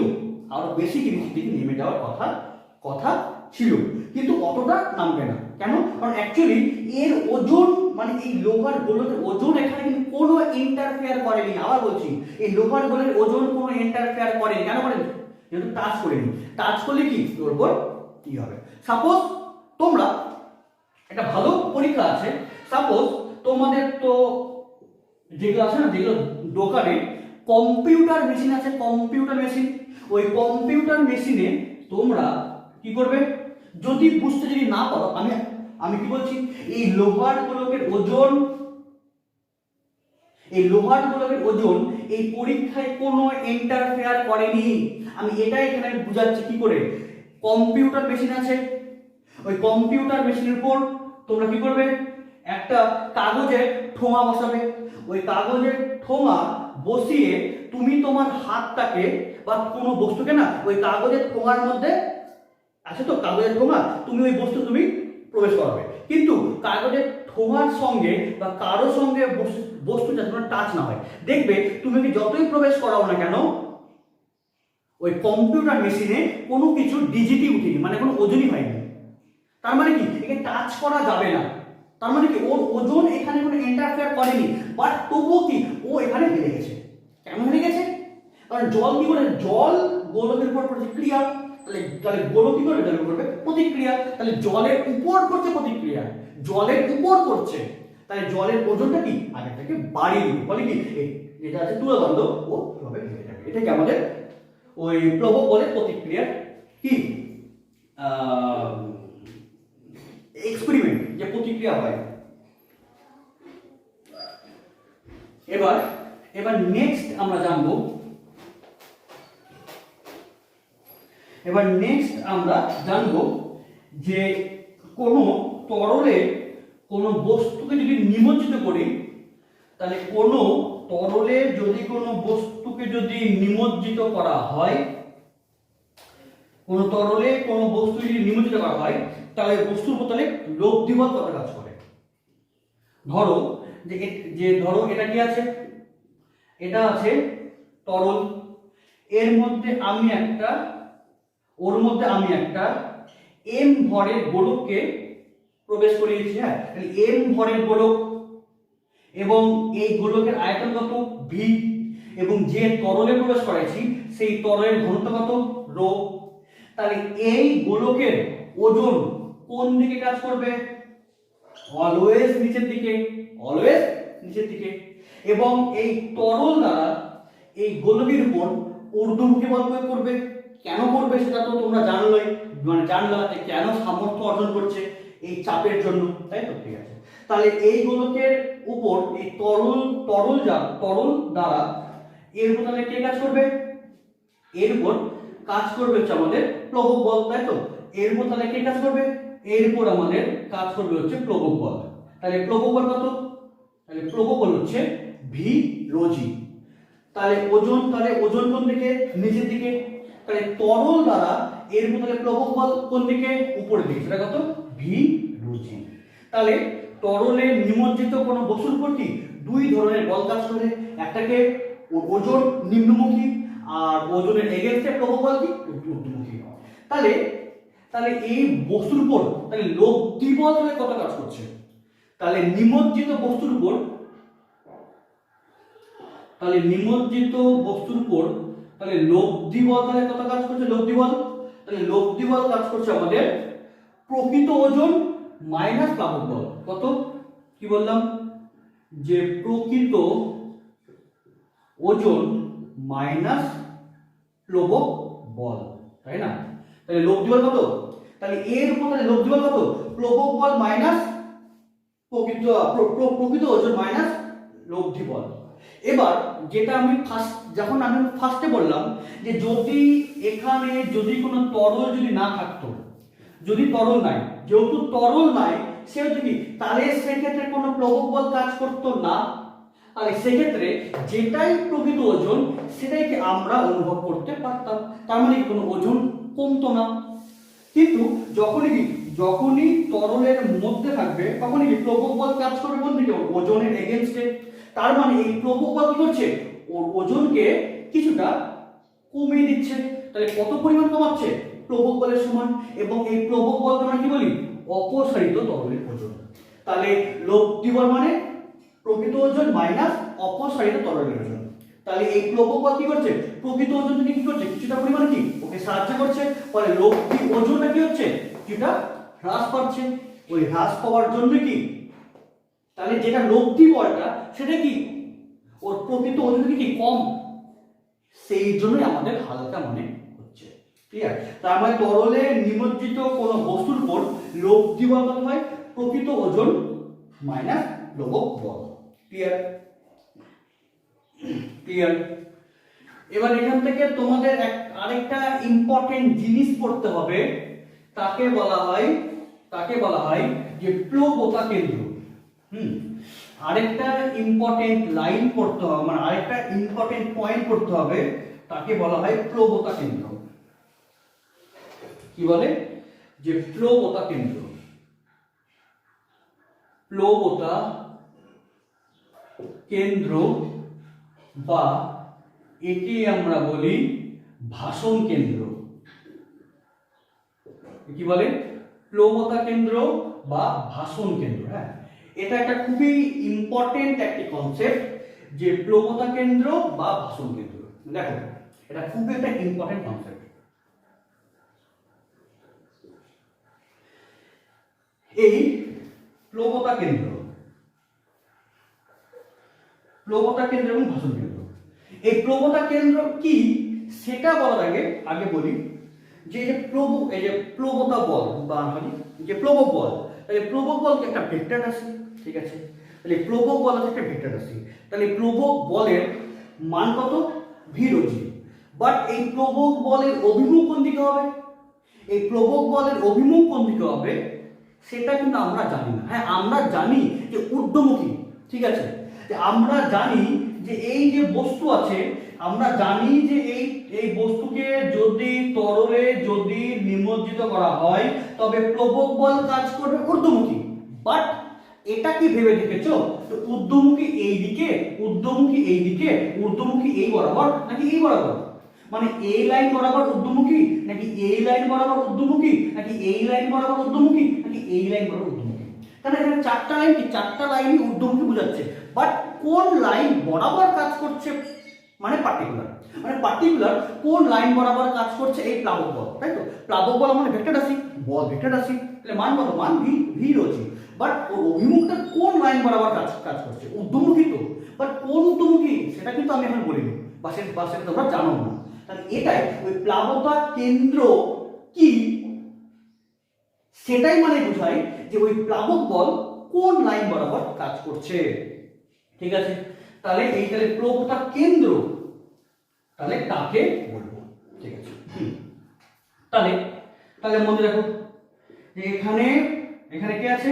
কথা ছিল, কিন্তু অতটা নামবে না। কেন? কারণ অ্যাকচুয়ালি এর ওজন মানে এই লোহার গোলকের ওজন এখানে কিন্তু কোনো ইন্টারফেয়ার করেনি। আবার বলছি, এই লোহার গোলকের ওজন কোনো ইন্টারফেয়ার করেনি। কেন করেনি? যেহেতু টাচ করেনি। টাচ করলে কি তোর উপর কি হবে? সাপোজ তোমরা একটা ভালো পরীক্ষা আছে, সাপোজ তোমাদের তো যেগুলো আছে না, যেগুলো দোকানে কম্পিউটার মেশিন আছে, ওই কম্পিউটার মেশিনে তোমরা কি করবে? যদি বুঝতে না পারো, আমি কি বলছি, এই লোহার গোলকের ওজন এই পরীক্ষায় কোনো ইন্টারফেয়ার করেনি। আমি এটাই এখানে বুঝাচ্ছি কি করে। কম্পিউটার মেশিন আছে, ওই কম্পিউটার মেশিনের উপর তোমরা কি করবে? একটা কাগজের ঠোঙা বসাবে। ওই কাগজের ঠোঙা বসিয়ে তুমি তোমার হাতটাকে বা কোনো বস্তুকে না ওই কাগজের ঠোঙার মধ্যে আছে তো কাগজের ঠোঙা, তুমি ওই বস্তু তুমি প্রবেশ করাবে। কিন্তু কাগজের ঠোঙার সঙ্গে বা কারো সঙ্গে বস্তু যাতে টাচ না হয়। দেখবে তুমি যতই প্রবেশ করাও না কেন, ওই কম্পিউটার মেশিনে কোনো কিছু ডিজিটই উঠেনি, মানে কোনো ওজনই হয়নি। তার মানে কি একে টাচ করা যাবে না। তার মানে কি ওর ওজন এখানে কোনো ইন্টারফেয়ার করেনি। বাট তবুও কি ও এখানে হেরে গেছে। কেন হেরে গেছে? কারণ জল কি করে? জল গোলকের উপর প্রতিক্রিয়া, তাহলে গোলক কি করবে? জলের উপর করবে প্রতিক্রিয়া। তাহলে জলের উপর করছে প্রতিক্রিয়া, তাহলে জলের ওজনটা কি আগে থেকে বাড়িয়ে দিবে। ফলে কি যেটা আছে তুলাদণ্ড ও এভাবে হেরে যাবে। এটা কি আমাদের ওই প্লবক বলের প্রতিক্রিয়ার কি এক্সপেরিমেন্ট, যে প্রতিক্রিয়া হয়। এবার নেক্সট আমরা জানবো, যে কোনো তরলে কোনো বস্তুকে যদি নিমজ্জিত করি, তাহলে কোনো তরলে যদি কোনো বস্তুকে যদি নিমজ্জিত করা হয়, কোনো তরলে কোনো বস্তু যদি নিমজ্জিত করা হয় তাহলে বস্তুর উপর তাহলে লব্ধি বল কত কাজ করে। ধরো ধরো এটা কি আছে, এটা আছে তরল, এর মধ্যে আমি একটা, ওর মধ্যে আমি একটা এম ভরের গোলককে প্রবেশ করিয়েছি। হ্যাঁ, এম ভরের গোলক এবং এই গোলকের আয়তন কত ভি, এবং যে তরলে প্রবেশ করাইছি সেই তরলের ঘনত্ব কত রো। তাহলে এই গোলকের ওজন কোন দিকে কাজ করবে? অলওয়েজ নিচের দিকে, অলওয়েজ নিচের দিকে। এবং এই তরল দ্বারা এই গোলকের উপর ঊর্ধ্বমুখী বল প্রয়োগ করবে। কেন করবে সেটা তো তোমরা জানলাই, মানে জানলা যে কেন সামর্থ্য অর্জন করছে এই চাপের জন্য, তাই তো? ঠিক আছে, তাহলে এই গোলকের উপর এই তরল দ্বারা এর উপর তাহলে কে কাজ করবে? এর উপর কাজ করবে হচ্ছে আমাদের প্লবক বল, তাই তো? এর উপর তাহলে কে কাজ করবে? এর উপর আমাদের কাজ করবে হচ্ছে প্লবক বল। তাহলে প্লবক বল কত? তাহলে প্লবক বল হচ্ছে ভি রো জি। তাহলে ওজন কোন দিকে? নিচের দিকে। তাহলে তরল দ্বারা এর উপর তাহলে প্লবক বল কোন দিকে? উপরের দিকে। সেটা কত? ভি রো জি। তাহলে তরলে নিমজ্জিত কোনো বস্তুর উপর কি দুই ধরনের বল কাজ করে, একটাকে ওজন নিম্নমুখী আর ওজনের এগেইনস্টে প্লবক বল কি ঊর্ধ্বমুখী। তাহলে এই বস্তুর উপর তাহলে লব্ধি বল তাহলে কত কাজ করছে? তাহলে নিমজ্জিত বস্তুর উপর তাহলে লব্ধি বল তাহলে কত কাজ করছে? তাহলে লব্ধি বল কাজ করছে আমাদের প্রকৃত ওজন মাইনাস প্লাবক বল। কত? কি বললাম? যে প্রকৃত ওজন মাইনাস প্লবক বল, তাই না? তাহলে লব্ধি বল কত? তাহলে এর উপর তাহলে লব্ধি বল কত? প্লবক বল মাইনাস প্রকৃত ওজন মাইনাস লব্ধি বল। এবার যেটা আমি ফার্স্টে বললাম যে যদি কোনো তরল যদি না থাকতো, যদি তরল নাই, যেহেতু তরল নাই সেহেতু কি তাহলে সেক্ষেত্রে কোনো প্লবক বল কাজ করতো না। আর সেক্ষেত্রে যেটাই প্রকৃত ওজন সেটাই কি আমরা অনুভব করতে পারতাম, তার মানে কোনো ওজন কমতো না। কিন্তু যখনই তরলের মধ্যে থাকবে তখনই কি প্লবক বল কাজ করবে কোন দিকে? ওজনের এগেইনস্টে। তার মানে এই প্লবক বল কি করছে? ওর ওজনকে কিছুটা কমিয়ে দিচ্ছে। তাহলে কত পরিমাণ কমাচ্ছে? প্লবক বলের সমান। এবং এই প্লবক বলকে আমরা কি বলি? অপসারিত তরলের ওজন। তাহলে লব্ধি বল মানে প্রকৃত ওজন মাইনাস অপসারিত তরলের ওজন। তাহলে এই প্লবক বল কি করছে? প্রকৃত ওজন থেকে কি করছে? কিছুটা পরিমাণ কি ওকে সাহায্য করছে। ফলে লব্ধি ওজনটা কি হচ্ছে? কিছুটা হ্রাস পাচ্ছে। ওই হ্রাস পাওয়ার জন্য কি তাহলে যেটা লব্ধি বলটা সেটা কি ওর প্রকৃত ওজন থেকে কি কম, সেই জন্যই আমাদের হালকা মনে হচ্ছে। ঠিক আছে, তার মানে তরলে নিমজ্জিত কোনো বস্তুর উপর লব্ধি বল কত হয়? প্রকৃত ওজন মাইনাস প্লবক বল। ক্লিয়ার? এবার এখান থেকে তোমাদের আরেকটা ইম্পর্টেন্ট জিনিস পড়তে হবে, তাকে বলা হয় যে প্লবতা কেন্দ্র। আরেকটা ইম্পর্টেন্ট লাইন পড়তে হবে, মানে আরেকটা ইম্পর্টেন্ট পয়েন্ট পড়তে হবে, তাকে বলা হয় প্লবতা কেন্দ্র। কি বলে? যে প্লবতা কেন্দ্র। প্লবতা কেন্দ্র বা একে আমরা বলি ভাষণ কেন্দ্র। কি বলে? প্লবতা কেন্দ্র বা ভাষণ কেন্দ্র। হ্যাঁ, এটা একটা খুবই ইম্পর্টেন্ট একটি কনসেপ্ট, যে প্লবতা কেন্দ্র বা ভাষণ কেন্দ্র। দেখো, এটা খুবই একটা ইম্পর্টেন্ট কনসেপ্ট। এই প্লবতা কেন্দ্র এবং ভাষণ কেন্দ্র, এই প্লবতা কেন্দ্র কি সেটা বলার আগে বলি যে প্লবতা বল বা যে প্লবক বল, তাহলে প্লবক বলকে একটা ভেক্টর রাশি। ঠিক আছে, তাহলে প্লবক বল হচ্ছে একটা ভেক্টর রাশি। তাহলে প্লবক বলের মান কত? V rho G. বাট এই প্লবক বলের অভিমুখ কোন দিকে হবে? এই প্লবক বলের অভিমুখ কোন দিকে হবে সেটা কিন্তু আমরা জানি না। হ্যাঁ, আমরা জানি যে ঊর্ধ্বমুখী। ঠিক আছে, যে আমরা জানি যে এই যে বস্তু আছে, আমরা জানি যে এই এই বস্তুকে যদি তরলে যদি নিমজ্জিত করা হয় তবে প্লবক বল কাজ করবে ঊর্ধ্বমুখী। বাট এটা কি ভেবে দেখেছো, ঊর্ধ্বমুখী এই দিকে, ঊর্ধ্বমুখী এই দিকে, ঊর্ধ্বমুখী এই বরাবর নাকি এই বরাবর? মানে এই লাইন বরাবর ঊর্ধ্বমুখী নাকি এই লাইন বরাবর ঊর্ধ্বমুখী নাকি এই লাইন বরাবর ঊর্ধ্বমুখী নাকি এই লাইন বরাবর ঊর্ধ্বমুখী? তাহলে এখানে চারটা লাইন কি, চারটা লাইনই ঊর্ধ্বমুখী বোঝাচ্ছে। বাট কোন লাইন বরাবর কাজ করছে মানে পার্টিকুলার, মানে পার্টিকুলার কোন লাইন বরাবর কাজ করছে এই প্লাবক বল, তাই তো? প্লাবক বল মানে ভেক্টর রাশি, বল ভেক্টর রাশি, তাহলে মান কত, মান ভি, ভি রয়েছে। বাট ওর অভিমুখটা কোন লাইন বরাবর কাজ করছে, ঊর্ধ্বমুখী তো। বাট কোন ঊর্ধ্বমুখী সেটা কিন্তু আমি এখন বলিনি, বা সেটা তোমরা জানো না। তাহলে এটাই ওই প্লাবকতা কেন্দ্র কি সেটাই মানে বোঝায় যে ওই প্লাবক বল কোন লাইন বরাবর কাজ করছে। ঠিক আছে, তাহলে এই তাহলে প্লাবকতা কেন্দ্র তাহলে কাকে বলবো? ঠিক আছে, তাহলে তাহলে মনে রাখো যে এখানে এখানে কি আছে,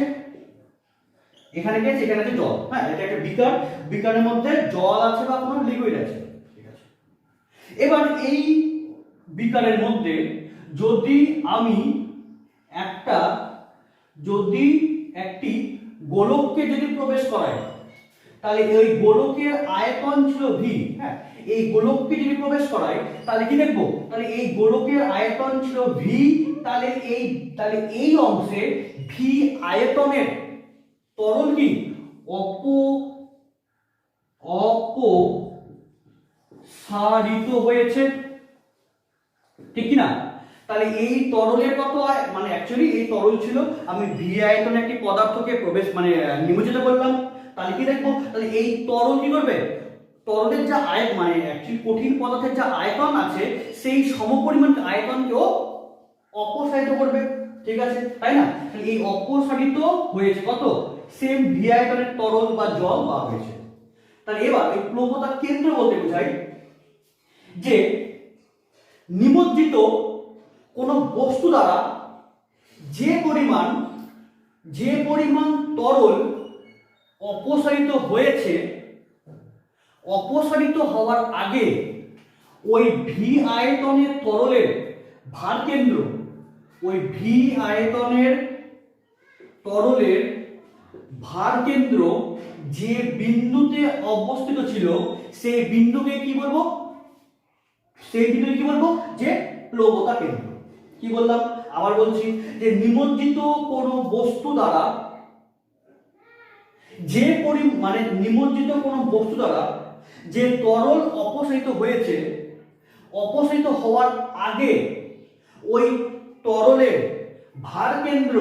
এখানে কি আছে, এখানে আছে জল। হ্যাঁ, এটা একটা বিকার, বিকারের মধ্যে জল আছে বা কোনো লিকুইড আছে। ঠিক আছে, এবার এই বিকারের মধ্যে যদি আমি যদি একটি গোলককে যদি প্রবেশ করাই, তাহলে এই গোলকের আয়তন ছিল ভি। হ্যাঁ, এই গোলককে যদি প্রবেশ করাই তাহলে কি দেখবো, তাহলে এই গোলকের আয়তন ছিল ভি। তাহলে এই অংশে ভি আয়তনের তরল কি অপসারিত হয়েছে, ঠিক কি না? তাহলে এই তরলের কত মানে অ্যাকচুয়ালি এই তরল ছিল, আমি ভি আয়তনে একটি পদার্থকে প্রবেশ মানে নিমজ্জিত করলাম। তাহলে কি দেখবো, তাহলে এই তরল কি করবে, তরলের যা মানে অ্যাকচুয়ালি কঠিন পদার্থের যা আয়তন আছে সেই সমপরিমাণ আয়তনকেও অপসারিত করবে। ঠিক আছে, তাই না? তাহলে এই অপসারিত হয়েছে কত, সেম ভি আয়তনের তরল বা জল পাওয়া হয়েছে। তাহলে এবার এই প্লবকতা কেন্দ্র বলতে বোঝায় যে নিমজ্জিত কোন বস্তু দ্বারা যে পরিমাণ তরল অপসারিত হয়েছে, অপসারিত হওয়ার আগে ওই ভি আয়তনের তরলের ভার কেন্দ্র, ওই ভি আয়তনের তরলের ভার কেন্দ্র যে বিন্দুতে অবস্থিত ছিল সেই বিন্দুকে কি বলবো, সেই বিন্দুকে কি বলবো, যে প্লবকতা কেন্দ্র। কি বললাম, আবার বলছি যে নিমজ্জিত কোনো বস্তু দ্বারা নিমজ্জিত কোনো বস্তু দ্বারা যে তরল অপসারিত হয়েছে, অপসারিত হওয়ার আগে ওই তরলের ভার কেন্দ্র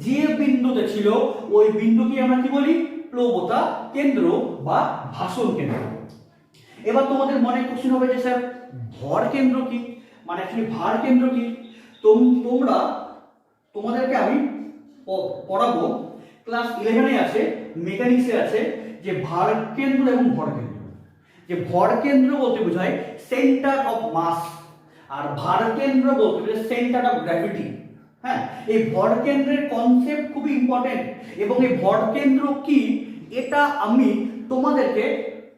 যে বিন্দুতে ছিল ওই বিন্দুকে আমরা কি বলি, প্লবকতা কেন্দ্র বা ভাসন কেন্দ্র। এবার তোমাদের মনে কোশ্চেন হবে যে স্যার ভর কেন্দ্র কি, মানে অ্যাকচুয়ালি ভার কেন্দ্র কি? তোমাদেরকে আমি পড়াবো, ক্লাস 11-এ আছে, মেকানিক্সে আছে যে ভার কেন্দ্র এবং ভর কেন্দ্র। যে ভর কেন্দ্র বলতে বোঝায় সেন্টার অফ মাস, আর ভার কেন্দ্র বলতে বোঝায় সেন্টার অফ গ্র্যাভিটি। হ্যাঁ, এই ভর কেন্দ্রের কনসেপ্ট খুবই ইম্পর্টেন্ট, এবং এই ভর কেন্দ্র কি এটা আমি তোমাদেরকে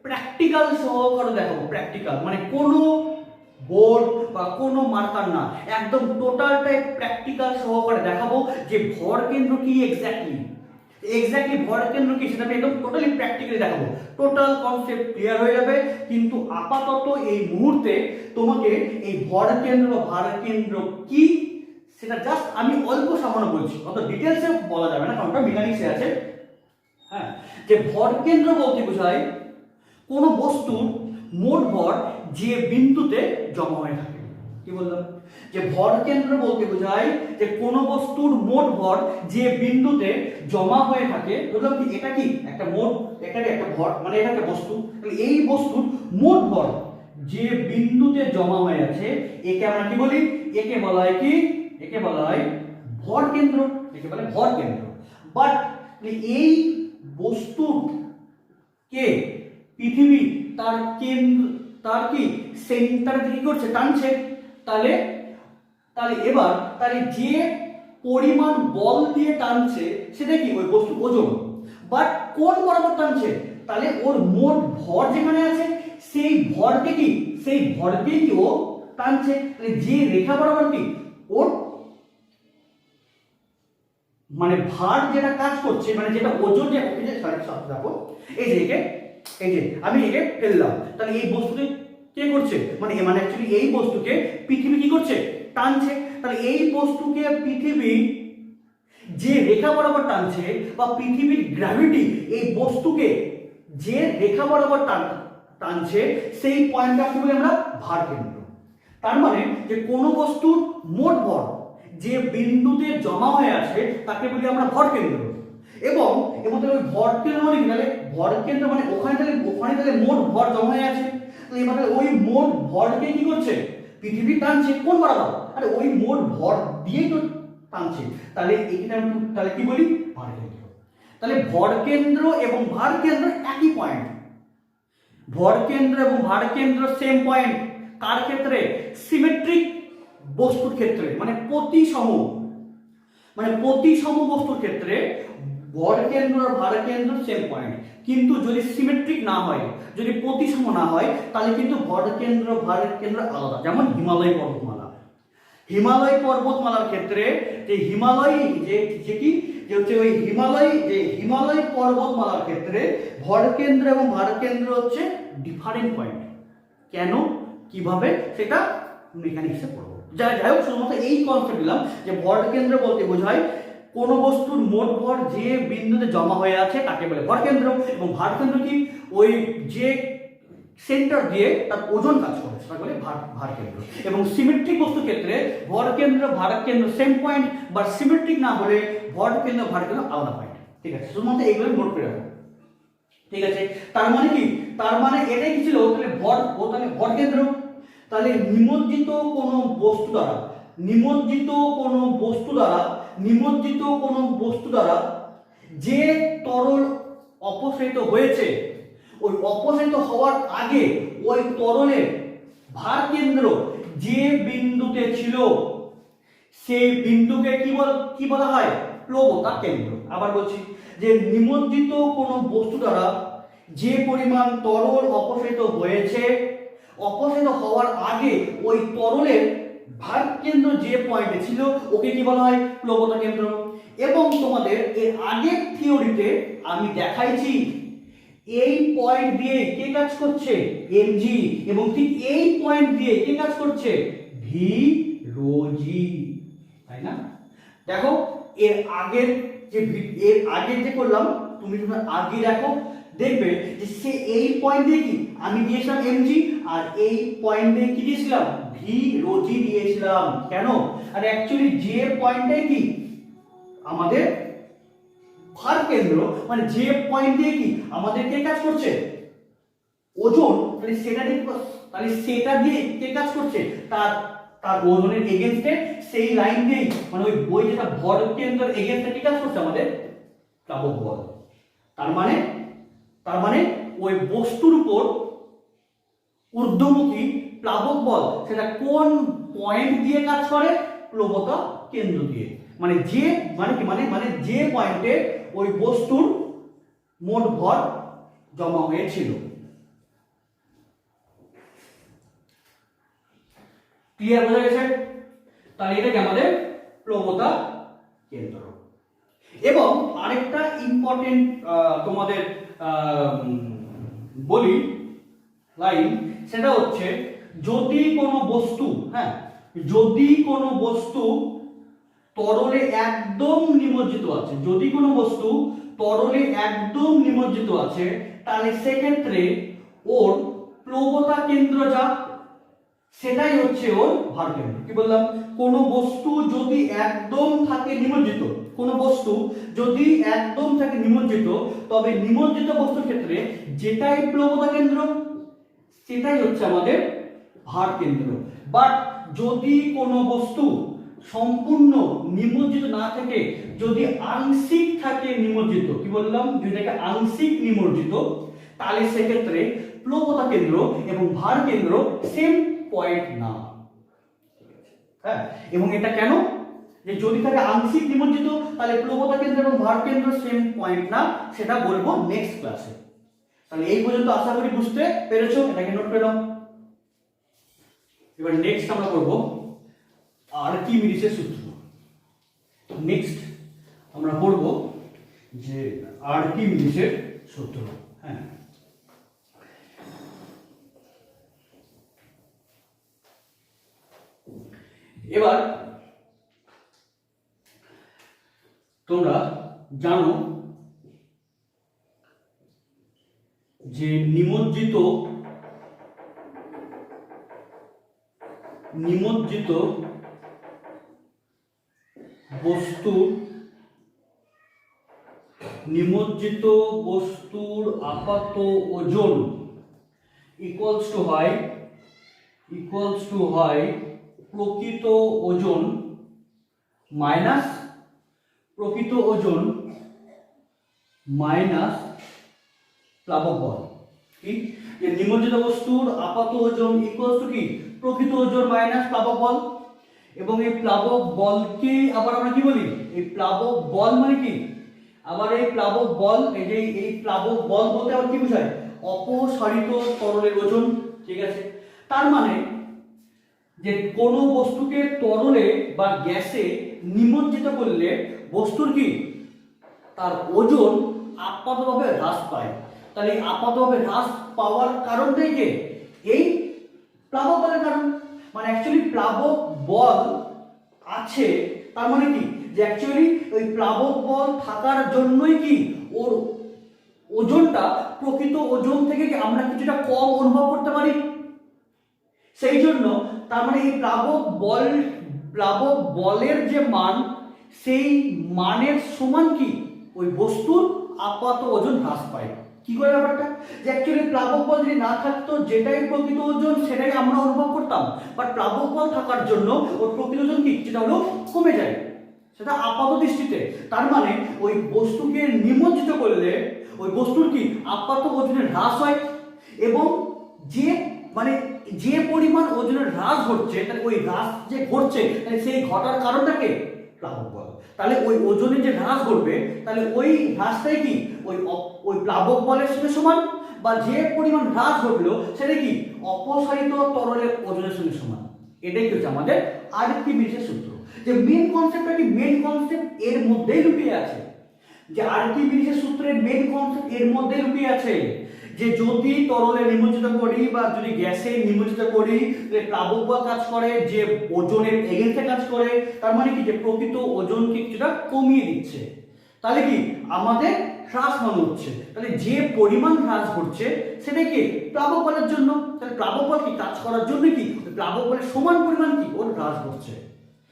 প্র্যাকটিক্যাল সহকারে দেখাবো। প্র্যাকটিক্যাল মানে কোনো বোর্ড বা কোনো মার্কার না, একদম টোটালটাই প্র্যাকটিক্যাল সহকারে দেখাবো যে ভর কেন্দ্র কি এক্স্যাক্টলি ভর কেন্দ্র কি সেটা আমি একদম টোটালি প্র্যাকটিক্যালি দেখাবো। টোটাল কনসেপ্ট ক্লিয়ার হয়ে যাবে। কিন্তু আপাতত এই মুহূর্তে তোমাকে এই ভর কেন্দ্র বা ভার কেন্দ্র কি সেটা জাস্ট আমি অল্প সামান্য বলছি, অত ডিটেলসে বলা যাবে না কারণ ওটা মেকানিক্সে আছে। হ্যাঁ, যে ভর কেন্দ্র বলতে বোঝায় কোনো বস্তুর মোট ভর যে বিন্দুতে জমা হয়ে থাকে। কি বললাম, যে ভর কেন্দ্র বলতে বোঝায় যে কোনো বস্তুর মোট ভর যে বিন্দুতে জমা হয়ে থাকে। বললাম কি এটা কি একটা মোট, এটাকে একটা ভর মানে এটা একটা বস্তু, তাহলে এই বস্তুর মোট ভর যে বিন্দুতে জমা হয়ে আছে একে আমরা কি বলি, একে বলা হয় কি, একে বলা হয় ভর কেন্দ্র, একে বলে ভর কেন্দ্র। বাট এই বস্তুর কে পৃথিবী তার কেন্দ্র, তার কি সেন্টার দিকে করছে, টানছে। তাহলে যে পরিমাণ বল দিয়ে টানছে সেটা কি ওই বস্তুর ওজন। বাট কোন বরাবর টানছে, তাহলে ওর মোট ভর যেখানে আছে সেই ভরকে কি ও টানছে। তাহলে যে রেখা বরাবর কি ওর মানে ভার যেটা কাজ করছে, মানে যেটা ওজন যে দেখো এই যে আমি একে ফেললাম, তাহলে এই বস্তুকে কে করছে, মানে অ্যাকচুয়ালি এই বস্তুকে পৃথিবী কি করছে, টানছে। তাহলে এই বস্তুকে পৃথিবী যে রেখা বরাবর টানছে বা পৃথিবীর গ্র্যাভিটি এই বস্তুকে যে রেখা বরাবর টানছে সেই পয়েন্টটা কি বলি আমরা, ভার কেন্দ্র। তার মানে যে কোনো বস্তুর মোট ভর যে বিন্দুতে জমা হয়ে আছে তাকে বলি আমরা ভর কেন্দ্র। এবং ওই ভর কেন্দ্র মানে কি, তাহলে ভর কেন্দ্র মানে ওখানে তাহলে মোট ভর জমা হয়ে আছে। তো এবার ওই মোট ভরকে কি করছে, পৃথিবী টানছে কোন বরাবর, আরে ওই মোট ভর দিয়েই তো টানছে। তাহলে তাহলে কি বলি, ভার কেন্দ্র। তাহলে ভর কেন্দ্র এবং ভার কেন্দ্র একই পয়েন্ট, ভর কেন্দ্র এবং ভার কেন্দ্র সেম পয়েন্ট। কার ক্ষেত্রে, সিমেট্রিক বস্তুর ক্ষেত্রে, মানে প্রতিসম বস্তুর ক্ষেত্রে ভর কেন্দ্র আর ভার কেন্দ্র সেম পয়েন্ট। কিন্তু যদি সিমেট্রিক না হয়, যদি প্রতিসম না হয়, তাহলে কিন্তু ভর কেন্দ্র ভার কেন্দ্র আলাদা। যেমন হিমালয় পর্বতমালার ক্ষেত্রে যে হিমালয় পর্বতমালার ক্ষেত্রে ভর কেন্দ্র এবং ভার কেন্দ্র হচ্ছে ডিফারেন্ট পয়েন্ট। কেন, কিভাবে, সেটা মেকানিক্সে পড়বো। যাই হোক, শুধুমাত্র এই কনসেপ্ট দিলাম যে ভর কেন্দ্র বলতে বোঝায় কোন বস্তুর মোট ভর যে বিন্দুতে জমা হয়ে আছে তাকে বলে ভর কেন্দ্র, এবং ভার কেন্দ্র কি ওই যে সেন্টার দিয়ে তার ওজন কাজ করে সেটা বলে ভার কেন্দ্র। এবং সিমেট্রিক বস্তুর ক্ষেত্রে ভর কেন্দ্র ভার কেন্দ্র সেম পয়েন্ট, বা সিমেট্রিক না হলে ভর কেন্দ্র ভার কেন্দ্র আলাদা পয়েন্ট। ঠিক আছে, শুধুমাত্র এইগুলো নোট করে রাখো। ঠিক আছে, তার মানে কি, তার মানে এটাই কি ছিল, তাহলে ভর কেন্দ্র। তাহলে নিমজ্জিত কোনো বস্তু দ্বারা যে তরল অপসারিত হয়েছে, ওই অপসারিত হওয়ার আগে ওই তরলের ভার কেন্দ্র যে বিন্দুতে ছিল সেই বিন্দুকে কি বলা হয়, প্লবতা কেন্দ্র। আবার বলছি যে নিমজ্জিত কোনো বস্তু দ্বারা যে পরিমাণ তরল অপসারিত হয়েছে, অপসারিত হওয়ার আগে ওই তরলের ভার কেন্দ্র যে পয়েন্টে ছিল ওকে কি বলা হয়, প্লবতা কেন্দ্র। এবং তোমাদের এর আগের থিওরিতে আমি দেখাইছি এই পয়েন্ট দিয়ে কে কাজ করছে, mg, এবং ঠিক এই পয়েন্ট দিয়ে কে কাজ করছে, v rho g, তাই না? দেখো এর আগের যে করলাম, তুমি আগে দেখো, দেখবে যে সে এই পয়েন্ট দিয়ে কি আমি দিয়েছিলাম mg, আর এই পয়েন্ট দিয়ে কি দিয়েছিলাম, v rho g দিয়েছিলাম। কেন, আর অ্যাকচুয়ালি যে পয়েন্টটাই কি আমাদের ভার কেন্দ্র, মানে যে পয়েন্ট দিয়ে কি আমাদের কে কাজ করছে, ওজন, তাহলে সেটা দিয়ে কে কাজ করছে, তার ওজনের এগেইনস্টে সেই লাইন দিয়েই, মানে ওই বই যেটা ভর কেন্দ্রের এগেইনস্টে কে কাজ করছে, আমাদের প্লাবক বল। তার মানে ওই বস্তুর উপর ঊর্ধ্বমুখী প্লাবক বল সেটা কোন পয়েন্ট দিয়ে কাজ করে, প্লবতা কেন্দ্র দিয়ে। মানে যে পয়েন্টে ওই বস্তুর মোট ভর জমা হয়েছিল। ক্লিয়ার, বোঝা গেছে? তাহলে এটাকে আমাদের প্লবতা কেন্দ্র। এবং আরেকটা ইম্পর্টেন্ট তোমাদের বলি লাইন, সেটা হচ্ছে যদি কোনো বস্তু তরলে একদম নিমজ্জিত আছে, তাহলে সেক্ষেত্রে ওর প্লবতা কেন্দ্র যা, সেটাই হচ্ছে ওর ভার কেন্দ্র। কি বললাম, কোনো বস্তু যদি একদম থাকে নিমজ্জিত, তবে নিমজ্জিত বস্তুর ক্ষেত্রে যেটাই প্লবতা কেন্দ্র সেটাই হচ্ছে আমাদের ভার কেন্দ্র। বাট যদি কোনো বস্তু সম্পূর্ণ নিমজ্জিত না থেকে যদি আংশিক থাকে নিমজ্জিত, কি বললাম, যদি থাকে আংশিক নিমজ্জিত, তাহলে সেক্ষেত্রে প্লবতা কেন্দ্র এবং ভার কেন্দ্র সেম পয়েন্ট না। হ্যাঁ, এবং এটা কেন, যে যদি থাকে আংশিক নিমজ্জিত তাহলে প্লবতা কেন্দ্র এবং ভার কেন্দ্র সেম পয়েন্ট না, সেটা বলবো নেক্সট ক্লাসে। তাহলে এই পর্যন্ত আশা করি বুঝতে পেরেছো, এটাকে নোট করে নাও। এবার নেক্সট আমরা করব আর্কিমিডিসের সূত্র। নেক্সট আমরা পড়ব যে আর্কিমিডিসের সূত্র। হ্যাঁ, এবার তোমরা জানো যে নিমজ্জিত বস্তুর আপাত ওজন ইকুয়ালস টু হয় প্রকৃত ওজন মাইনাস প্লাবক বল। কি যে নিমজ্জিত বস্তুর আপাত ওজন ইকুয়ালস টু কি প্রকৃত ওজন মাইনাস প্লাবক বল। এবং এই প্লাবক বলকে আবার আমরা কি বলি, এই প্লাবক বল মানে কি, আবার এই প্লাবক বল, এই প্লাবক বল বলতে আবার কি বোঝায়, অপসারিত তরলের ওজন। ঠিক আছে, তার মানে যে কোনো বস্তুকে তরলে বা গ্যাসে নিমজ্জিত করলে বস্তুর কি তার ওজন আপাতভাবে হ্রাস পায়। তাহলে এই আপাতভাবে হ্রাস পাওয়ার কারণটাই কি এই প্লাবক বলের কারণ। মানে অ্যাকচুয়ালি প্লাবক বল আছে, তার মানে কি যে অ্যাকচুয়ালি ওই প্লাবক বল থাকার জন্যই কি ওর ওজনটা প্রকৃত ওজন থেকে কি আমরা কিছুটা কম অনুভব করতে পারি। সেই জন্য তার মানে এই প্লাবক বলের যে মান, সেই মানের সমান কি ওই বস্তুর আপাত ওজন হ্রাস পায়। কি করে ব্যাপারটা, যে অ্যাকচুয়ালি প্লাবক বল যদি না থাকতো যেটাই প্রকৃত ওজন সেটাই আমরা অনুভব করতাম, বাট প্লাবক বল থাকার জন্য ওর প্রকৃত ওজন কি যেটা হলো কমে যায়, সেটা আপাত দৃষ্টিতে। তার মানে ওই বস্তুকে নিমজ্জিত করলে ওই বস্তুর কি আপাত ওজনের হ্রাস হয়, এবং যে পরিমাণ ওজনের হ্রাস ঘটছে, তাহলে ওই হ্রাস যে ঘটছে তাহলে সেই ঘটার কারণটাকে প্লাবক বল। তাহলে ওই ওজনের যে হ্রাস ঘটবে তাহলে ওই হ্রাসটাই কি ওই প্লাবক বলের সঙ্গে সমান, বা যে পরিমাণ হ্রাস ঘটলো সেটা কি অপসারিত তরলের ওজনের সঙ্গে সমান। এটাই হচ্ছে আমাদের আর্কিমিডিসের সূত্র। যে মেন কনসেপ্টটা কি, মেন কনসেপ্ট এর মধ্যেই লুকিয়ে আছে। যে আর্কিমিডিসের সূত্রের মেন কনসেপ্ট এর মধ্যেই লুকিয়ে আছে, যে যদি তরলে নিমজ্জিত করি বা যদি গ্যাসে নিমজ্জিত করি প্লাবক বল কাজ করে, যে ওজনের এগেন্সে কাজ করে, তার মানে কি যে প্রকৃত ওজনকে কিছুটা কমিয়ে দিচ্ছে। তাহলে কি আমাদের হ্রাস মানে হচ্ছে, তাহলে যে পরিমাণ হ্রাস ঘটছে সেটা কি প্লাবক বলের জন্য। তাহলে প্লাবক বল কি কাজ করার জন্য কি প্লাবক বলের সমান পরিমাণ কি ওর হ্রাস ঘটছে।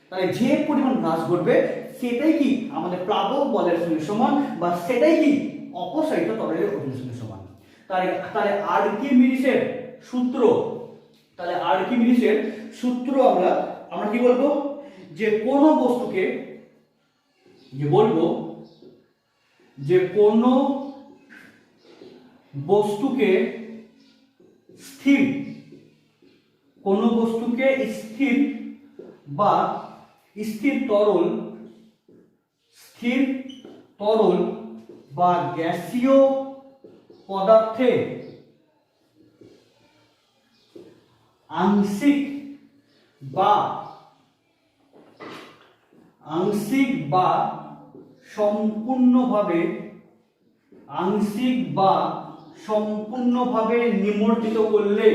তাহলে যে পরিমাণ হ্রাস ঘটবে সেটাই কি আমাদের প্লাবক বলের সঙ্গে সমান, বা সেটাই কি অপসারিত তরলের ওজনের সঙ্গে সমান। তাহলে আর্কিমিডিসের সূত্র আমরা কি বলবো, যে কোনো বস্তুকে স্থির বা স্থির তরল বা গ্যাসীয় পদার্থে আংশিক বা সম্পূর্ণভাবে নিমজ্জিত করলে,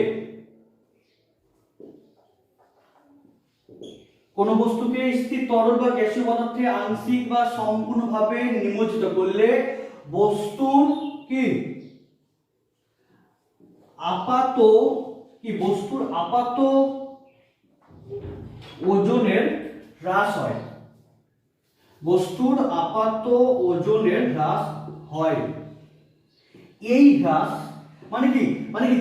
কোন বস্তুকে স্থির তরল বা গ্যাসীয় পদার্থে আংশিক বা সম্পূর্ণভাবে নিমজ্জিত করলে বস্তুর কি আপাত ওজনের হ্রাস হয়। এই হ্রাস মানে কি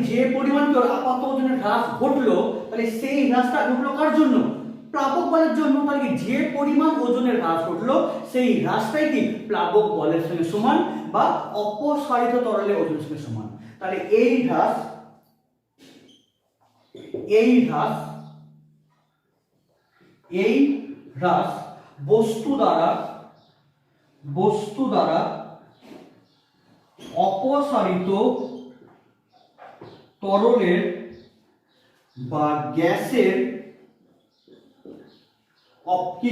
যে পরিমাণ আপাত ওজনের হ্রাস ঘটলো, তাহলে সেই হ্রাসটা ঘটলো কার জন্য, প্লাবক বলের জন্য। তাহলে যে পরিমাণ ওজনের হ্রাস ঘটলো সেই হ্রাসটাই কি প্লাবক বলের সঙ্গে সমান বা অপসারিত তরলের ওজনের সঙ্গে সমান। তাহলে এই হ্রাস বস্তু দ্বারা অপসারিত তরলের বা গ্যাসের কি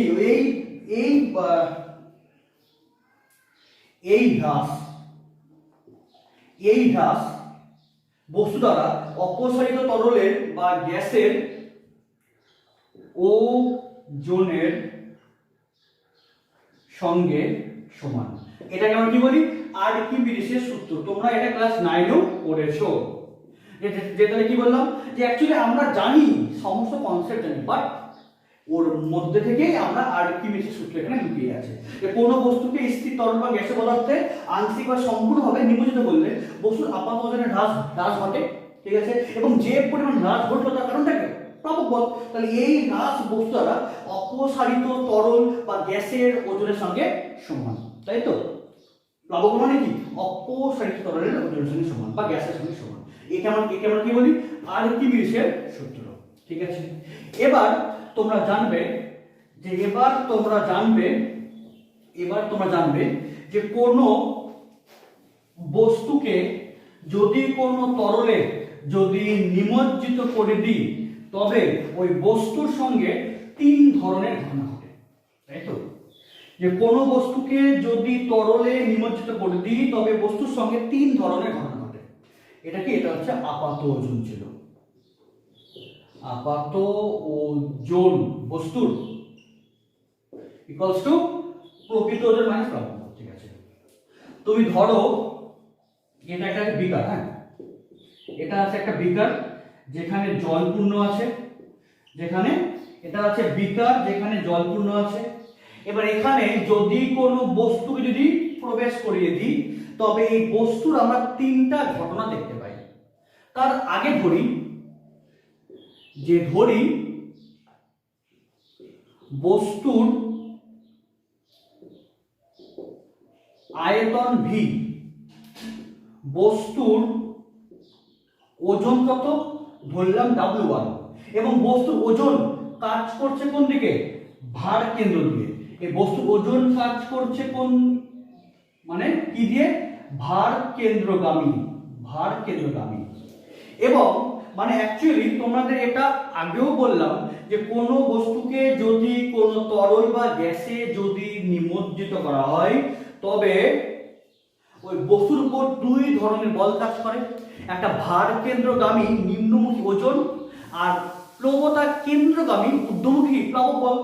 এই হ্রাস বস্তু দ্বারা অপসারিত তরলের বা গ্যাসের ওজনের সঙ্গে সমান। এটাকে আমরা কি বলি? আর্কিমিডিসের সূত্র। তোমরা এটা ক্লাস 9এও পড়েছো। যেটা কি বললাম যে অ্যাকচুয়ালি আমরা জানি সমস্ত কনসেপ্ট জানি, বাট ওর মধ্যে থেকেই আমরা আর্কিমিডিসের সূত্র এখানে লুকিয়ে আছে। যে কোনো বস্তুকে স্থির তরল বা গ্যাসীয় পদার্থে আংশিক বা সম্পূর্ণভাবে নিমজ্জিত করলে বস্তুর আপাত ওজনের হ্রাস ঘটে, ঠিক আছে? এবং যে পরিমাণ হ্রাস ঘটলো তার কারণটা কি? প্লাবক বল। তাহলে এই হ্রাস বস্তু দ্বারা অপসারিত তরল বা গ্যাসের ওজনের সঙ্গে সমান, তাই তো? প্লাবক মানে কি? অপসারিত তরলের ওজনের সঙ্গে সমান বা গ্যাসের সঙ্গে সমান। একে আমরা কি বলি? আর্কিমিডিসের সূত্র, ঠিক আছে? এবার তোমরা জানবে যে কোনো বস্তুকে যদি কোনো তরলে যদি নিমজ্জিত করে দিই তবে ওই বস্তুর সঙ্গে 3 ধরনের ঘটনা ঘটে, তাই তো? যে কোনো বস্তুকে যদি তরলে নিমজ্জিত করে দিই তবে বস্তুর সঙ্গে 3 ধরনের ঘটনা ঘটে। এটা হচ্ছে আপাত ওজন ছিল। আপাত ওজন বস্তুর ইকুয়ালস টু প্রকৃত ওজন মাইনাস প্লাবক বল, ঠিক আছে? তুমি ধরো এটা একটা বিকার, হ্যাঁ, এটা আছে একটা বিকার যেখানে জল পূর্ণ আছে, এটা আছে বিকার যেখানে জল পূর্ণ আছে। এবার এখানে যদি কোনো বস্তুকে যদি প্রবেশ করিয়ে দিই তবে এই বস্তুর আমরা 3টা ঘটনা দেখতে পাই। তার আগে ধরি বস্তুর আয়তন v, বস্তুর ওজন কত ধরলাম W1, এবং বস্তুর ওজন কাজ করছে কোন দিকে? ভার কেন্দ্র দিয়ে। এই বস্তুর ওজন কাজ করছে কোন মানে কি দিয়ে? ভার কেন্দ্রগামী। এবং মানে অ্যাকচুয়ালি তোমাদের এটা আগেও বললাম যে কোনো বস্তুকে যদি কোনো তরল বা গ্যাসে যদি নিমজ্জিত করা হয় তবে ওই বস্তুর উপর 2 ধরনের বল কাজ করে। একটা ভার কেন্দ্রগামী নিম্নমুখী ওজন আর প্লবতা কেন্দ্রগামী ঊর্ধ্বমুখী প্লাবক বল।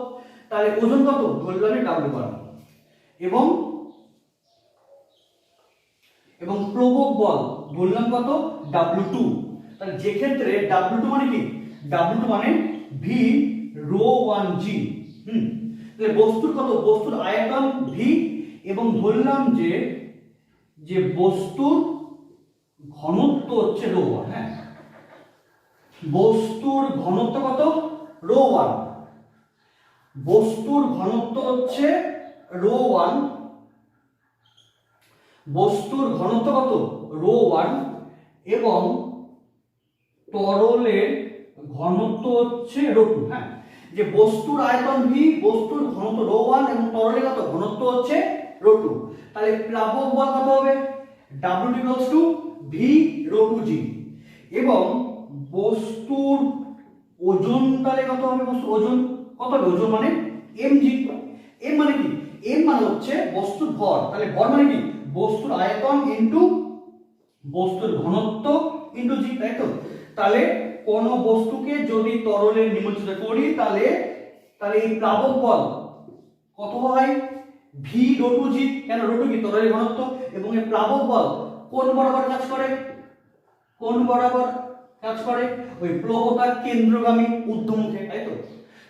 তাহলে ওজন কত ধরলাম W1 এবং প্লবক বল ধরলাম কত W2। তাহলে যে ক্ষেত্রে W2 মানে কি? W2 মানে V ρ1g। তাহলে বস্তুর কত? বস্তুর আয়তন V এবং ধরলাম যে বস্তুর ঘনত্ব হচ্ছে ρ1, হ্যাঁ, বস্তুর ঘনত্ব কত? ρ1। বস্তুর ঘনত্ব হচ্ছে ρ1, বস্তুর ঘনত্ব কত? ρ1 এবং তরলের ঘনত্ব হচ্ছে ρ2, হ্যাঁ। যে বস্তুর আয়তন v, বস্তুর ঘনত্ব ρ1 এবং তরলের কত? ঘনত্ব হচ্ছে ρ2। তাহলে প্লাবক বল কত হবে? W v ρ2g। এবং বস্তুর ওজন তাহলে কত হবে? বস্তুর ওজন কত হবে? ওজন মানে mg। m মানে কি? m মানে হচ্ছে বস্তুর ভর। তাহলে ভর মানে কি? বস্তুর আয়তন ইনটু বস্তুর ঘনত্ব ইনটু g, তাই তো? তাহলে কোন বস্তুকে যদি তরলে নিমজ্জিত করি তাহলে এই প্লাবক বল কত হয়? v ρ2g। কেন? ρ2 কি? তরলের ঘনত্ব। এবং এই প্লাবক বল কোন বরাবর কাজ করে? ওই প্লবতার কেন্দ্রগামী ঊর্ধ্বমুখে, তাই তো?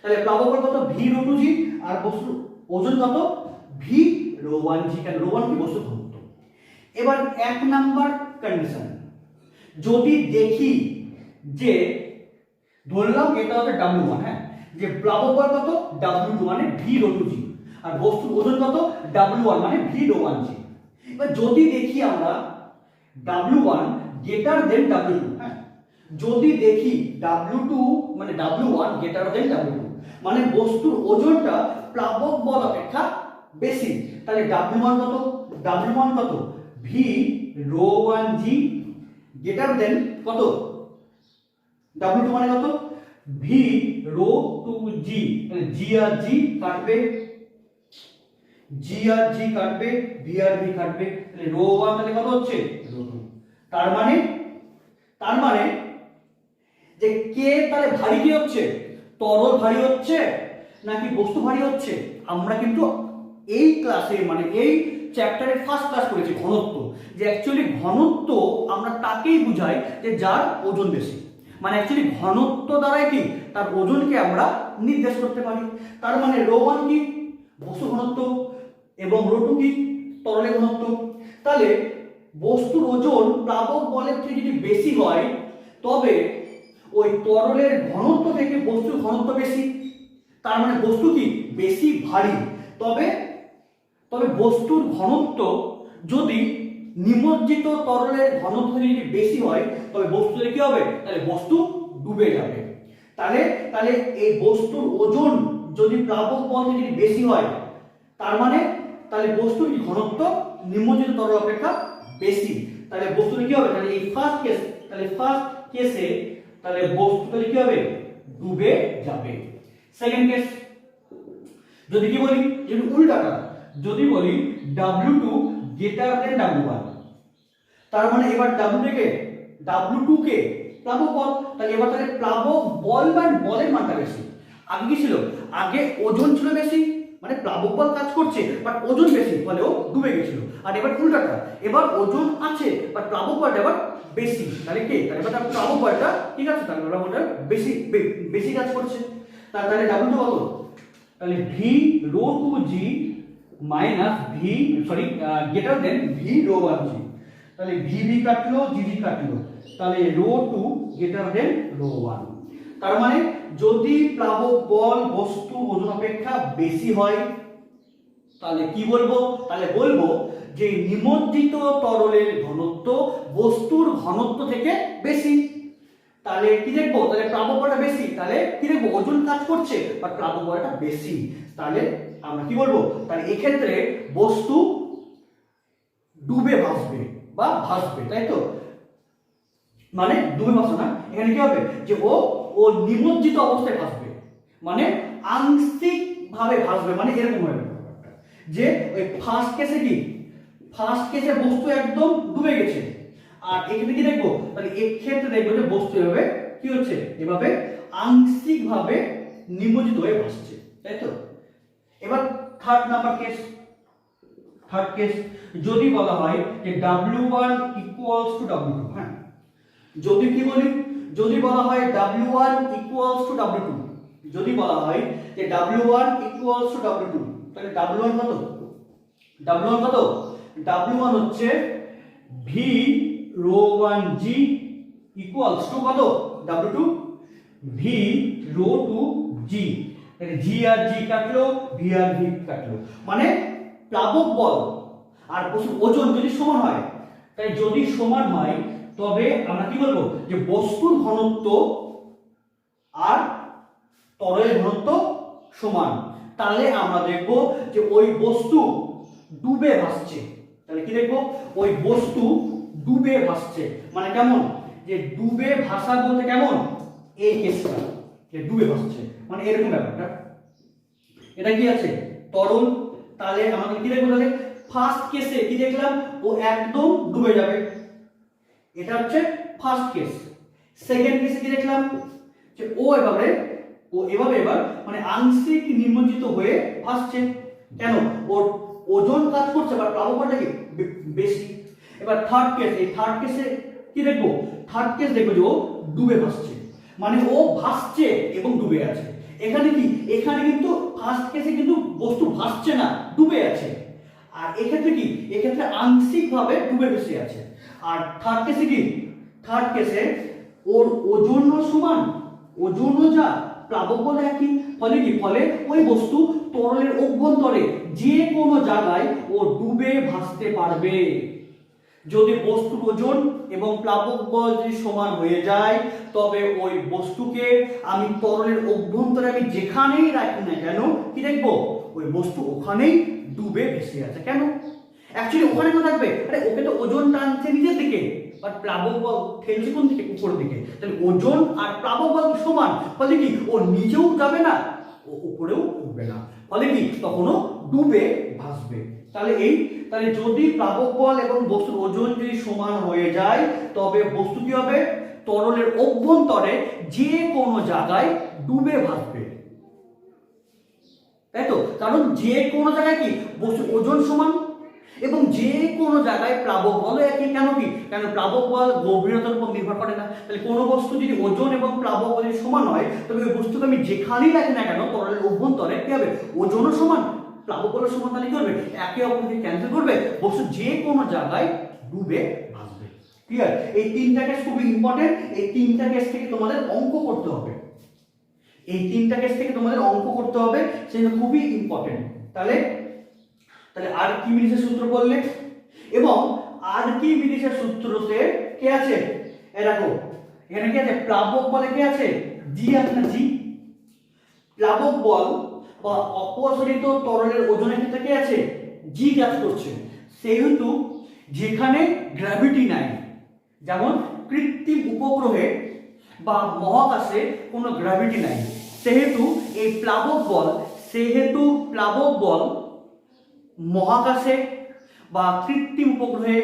তাহলে প্লাবক বল কত? v ρ2g আর বস্তুর ওজন কত? v ρ1g। কেন? ρ1 কি? বস্তুর ঘনত্ব। এবার 1 নাম্বার কন্ডিশন, যদি দেখি যে ধরলাম এটা হচ্ছে W1, হ্যাঁ, যে প্লাবক বল কত? W2 মানে v ρ2g আর বস্তুর ওজন কত? W1 মানে v ρ1g। এবার যদি দেখি আমরা W1 গ্রেটার দেন W2, হ্যাঁ, যদি দেখি W2 মানে W1 গ্রেটার দেন W2 মানে বস্তুর ওজনটা প্লাবক বল অপেক্ষা বেশি, তাহলে W1 কত? v ρ1g গ্রেটার দেন কত? W2 মানে কত? ভি রো টু জি, মানে জি আর জি কাটবে, জি আর জি কাটবে, ভি আর ভি কাটবে, তাহলে রো 1 তাহলে কত হচ্ছে? রো 2। তার মানে যে কে তাহলে ভারী কি হচ্ছে? তরল ভারী হচ্ছে নাকি বস্তু ভারী হচ্ছে? আমরা কিন্তু এই ক্লাসে মানে এই চ্যাপ্টারের ফার্স্ট ক্লাস করেছি ঘনত্ব, যে অ্যাকচুয়ালি ঘনত্ব আমরা তাকেই বুঝাই যে যার ওজন বেশি, মানে অ্যাকচুয়ালি ঘনত্ব দ্বারাই কি তার ওজনকে আমরা নির্দেশ করতে পারি। তার মানে রো 1 কি বস্তু ঘনত্ব এবং রো 2 কি তরলের ঘনত্ব। তাহলে বস্তুর ওজন প্লাবক বলের থেকে যদি বেশি হয় তবে ওই তরলের ঘনত্ব থেকে বস্তুর ঘনত্ব বেশি, তার মানে বস্তু কি বেশি ভারী। তবে তবে বস্তুর ঘনত্ব যদি নিমজ্জিত তরলের ঘনত্ব থেকে যদি বেশি হয় তবে বস্তুতে কি হবে? তাহলে বস্তু ডুবে যাবে। তাহলে তাহলে এই বস্তুর ওজন যদি প্লাবক বল থেকে যদি বেশি হয় তার মানে তাহলে বস্তুর ঘনত্ব নিমজ্জিত তরল অপেক্ষা বেশি, তাহলে বস্তুটা কি হবে? তাহলে এই ফার্স্ট কেসে তাহলে বস্তুটা কি হবে? ডুবে যাবে। সেকেন্ড কেস যদি কি বলি, যদি উল্টাটা যদি বলি W2 গ্রেটার দেন W1, তার মানে এবার W2 কে প্লাবক বল, তাহলে এবার তাহলে প্লাবক বল বা বলের মানটা বেশি। আগে কি ছিল? আগে ওজন ছিল বেশি, মানে প্লাবক বল কাজ করছে বাট ওজন বেশি ফলে ও ডুবে গেছিল। আর এবার উল্টাটা, এবার ওজন আছে বাট প্লাবক বলটা এবার বেশি, তাহলে কি? তাহলে এবার প্লাবক বলটা ঠিক আছে, তাহলে প্লাবক বলটা বেশি কাজ করছে। তাহলে W2 কত? তাহলে V rho 2 G minus V greater than V rho 1 G, তাহলে ভি ভি কাটলো, জি জি কাটলো, তাহলে রো 2 গ্রেটার দেন রো 1। তার মানে যদি প্লাবক বল বস্তু ওজন অপেক্ষা বেশি হয় তাহলে কি বলবো? তাহলে বলবো যে নিমজ্জিত তরলের ঘনত্ব বস্তুর ঘনত্ব থেকে বেশি। তাহলে কি দেখবো? তাহলে প্লাবক বলটা বেশি, তাহলে কি দেখবো? ওজন কাজ করছে বাট প্লাবক বলটা বেশি, তাহলে আমরা কি বলবো? তাহলে এক্ষেত্রে বস্তু ডুবে ভাসবে বা ভাসবে, তাই তো? মানে ডুবে ভাসবে না, এখানে কি হবে? যে ও নিমজ্জিত অবস্থায় ভাসবে, মানে আংশিক ভাবে ভাসবে, মানে এরকম হবে যে ওই ফার্স্ট কেসে বস্তু একদম ডুবে গেছে, আর এক্ষেত্রে কি দেখবো? তাহলে এক্ষেত্রে দেখবো যে বস্তু এভাবে কি হচ্ছে? এভাবে আংশিক ভাবে নিমজ্জিত হয়ে ভাসছে, তাই তো? এবার থার্ড কেস যদি বলা হয় যে W1 ইকুয়ালস টু W2, হ্যাঁ, যদি কি বলি? যদি বলা হয় W1 ইকুয়ালস টু W2, যদি বলা হয় যে W1 ইকুয়ালস টু W2, তাহলে W1 কত? W1 হচ্ছে V rho 1 G equals to কত? W2 ভি রো 2 জি, তাহলে জি আর জি কাটলো, ভি আর ভি কাটলো, মানে প্লাবক বল আর বস্তুর ওজন যদি সমান হয়, তাই যদি সমান হয় তবে আমরা কি বলবো? যে বস্তুর ঘনত্ব আর তরলের ঘনত্ব সমান, তাহলে আমরা দেখব যে ওই বস্তু ডুবে ভাসছে। তাহলে কি দেখবো? ওই বস্তু ডুবে ভাসছে, মানে কেমন? যে ডুবে ভাসা বলতে কেমন? এই কেসটা যে ডুবে ভাসছে, মানে এরকম ব্যাপারটা। এটা কি আছে? তরল, তাহলে আমাদের কি দেখবো? তাহলে ফার্স্ট কেসে কি দেখলাম? ও একদম ডুবে যাবে, এটা হচ্ছে ফার্স্ট কেস। সেকেন্ড কেসে কি দেখলাম? যে ও এভাবে এবার মানে আংশিক নিমজ্জিত হয়ে ভাসছে, কেন? ওর ওজন কাজ করছে বাট প্লাবক বলটা কি বেশি। এবার থার্ড কেসে কি দেখবো? থার্ড কেস দেখবো যে ও ডুবে ভাসছে, মানে ও ভাসছে এবং ডুবে আছে। এখানে কি? এখানে কিন্তু ফার্স্ট কেসে কিন্তু বস্তু ভাসছে না, ডুবে আছে, আর এক্ষেত্রে কি? এক্ষেত্রে আংশিক ভাবে ডুবে ভেসে আছে। আর থার্ড কেসে কি? থার্ড কেসে ওর ওজনও সমান, ওজনও যা, প্লাবক বল একই, ফলে কি? ফলে ওই বস্তু তরলের অভ্যন্তরে যে কোনো জায়গায় ও ডুবে ভাসতে পারবে। যদি বস্তুর ওজন এবং প্লাবক বল যদি সমান হয়ে যায় তবে ওই বস্তুকে আমি তরলের অভ্যন্তরে আমি যেখানেই রাখি না কেন কি দেখবো? ওই বস্তু ওখানেই ডুবে ভেসে আছে। কেন? অ্যাকচুয়ালি ওখানে কেন থাকবে? আরে ওকে তো ওজন টানছে নিজের দিকে, আর প্লাবক বল ঠেলছে কোন দিকে, উপরের দিকে। তাহলে ওজন আর প্লাবক বল সমান, ফলে কি ও নিজেও যাবে না, ও উপরেও উঠবে না, ফলে কি তখনও ডুবে ভাসবে। তাহলে যদি প্লাবক বল এবং বস্তুর ওজন যদি সমান হয়ে যায়, তবে বস্তু কি হবে, তরলের অভ্যন্তরে যে কোনো জায়গায় ডুবে ভাসবে, তাই তো? কারণ যে কোনো জায়গায় কি বস্তুর ওজন সমান এবং যে কোনো জায়গায় প্লাবক বল একই। কেন প্লাবক বল গভীরতার উপর নির্ভর করে না। তাহলে কোনো বস্তু যদি ওজন এবং প্লাবক বলের সমান হয়, তবে ওই বস্তুকে আমি যেখানেই রাখি না কেন তরলের অভ্যন্তরে কি হবে, ওজনও সমান, প্লাবক বলের সমান। তাহলে কি করবে, একে অপরকে ক্যান্সেল করবে, বস্তু যে কোনো জায়গায় ডুবে ভাসবে। ক্লিয়ার? এই তিনটা কেস খুবই ইম্পর্টেন্ট। এই তিনটা কেস থেকে তোমাদের অঙ্ক করতে হবে, সেটা খুবই ইম্পর্টেন্ট। তাহলে আর্কিমিডিসের সূত্র বললে, এবং আর্কিমিডিসের সূত্রতে কে আছে, দেখো এখানে কি আছে, প্লাবক বলে কে আছে, জি আছে না, জি। প্লাবক বল বা অপসারিত তরলের ওজনের ক্ষেত্রে কে আছে, জি কাজ করছে। সেহেতু যেখানে গ্র্যাভিটি নাই, যেমন কৃত্রিম উপগ্রহে বা মহাকাশে কোনো গ্র্যাভিটি নাই, সেহেতু প্লাবক বল মহাকাশে বা কৃত্রিম উপগ্রহে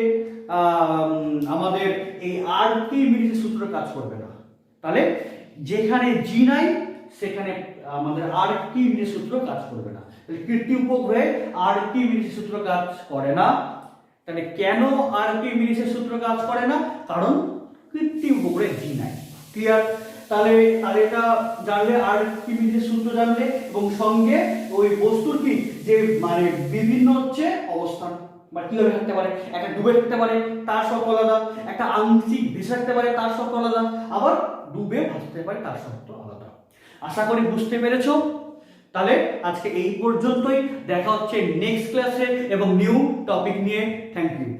আমাদের এই আর্কিমিডিসের সূত্র কাজ করবে না। তাহলে যেখানে জি নাই সেখানে আমাদের আর্কিমিডিসের সূত্র কাজ করবে না। তাহলে কৃত্রিম উপগ্রহে আর্কিমিডিসের সূত্র কাজ করে না। তাহলে কেন আর্কিমিডিসের সূত্র কাজ করে না, কারণ কৃত্রিম উপগ্রহে জি নাই। ক্লিয়ার? তাহলে এটা জানলে, আর্কিমিডিসের সূত্র জানলে, এবং সঙ্গে ওই বস্তুর কি যে মানে বিভিন্ন হচ্ছে অবস্থান বা কিভাবে থাকতে পারে, একটা ডুবে থাকতে পারে তার শর্ত আলাদা, একটা আংশিক ভেসে থাকতে পারে তার শর্ত আলাদা, আবার ডুবে ভাসতে পারে তার শর্ত আলাদা। আশা করি বুঝতে পেরেছো। তাহলে আজকে এই পর্যন্তই, দেখা হচ্ছে নেক্সট ক্লাসে এবং নিউ টপিক নিয়ে। Thank you.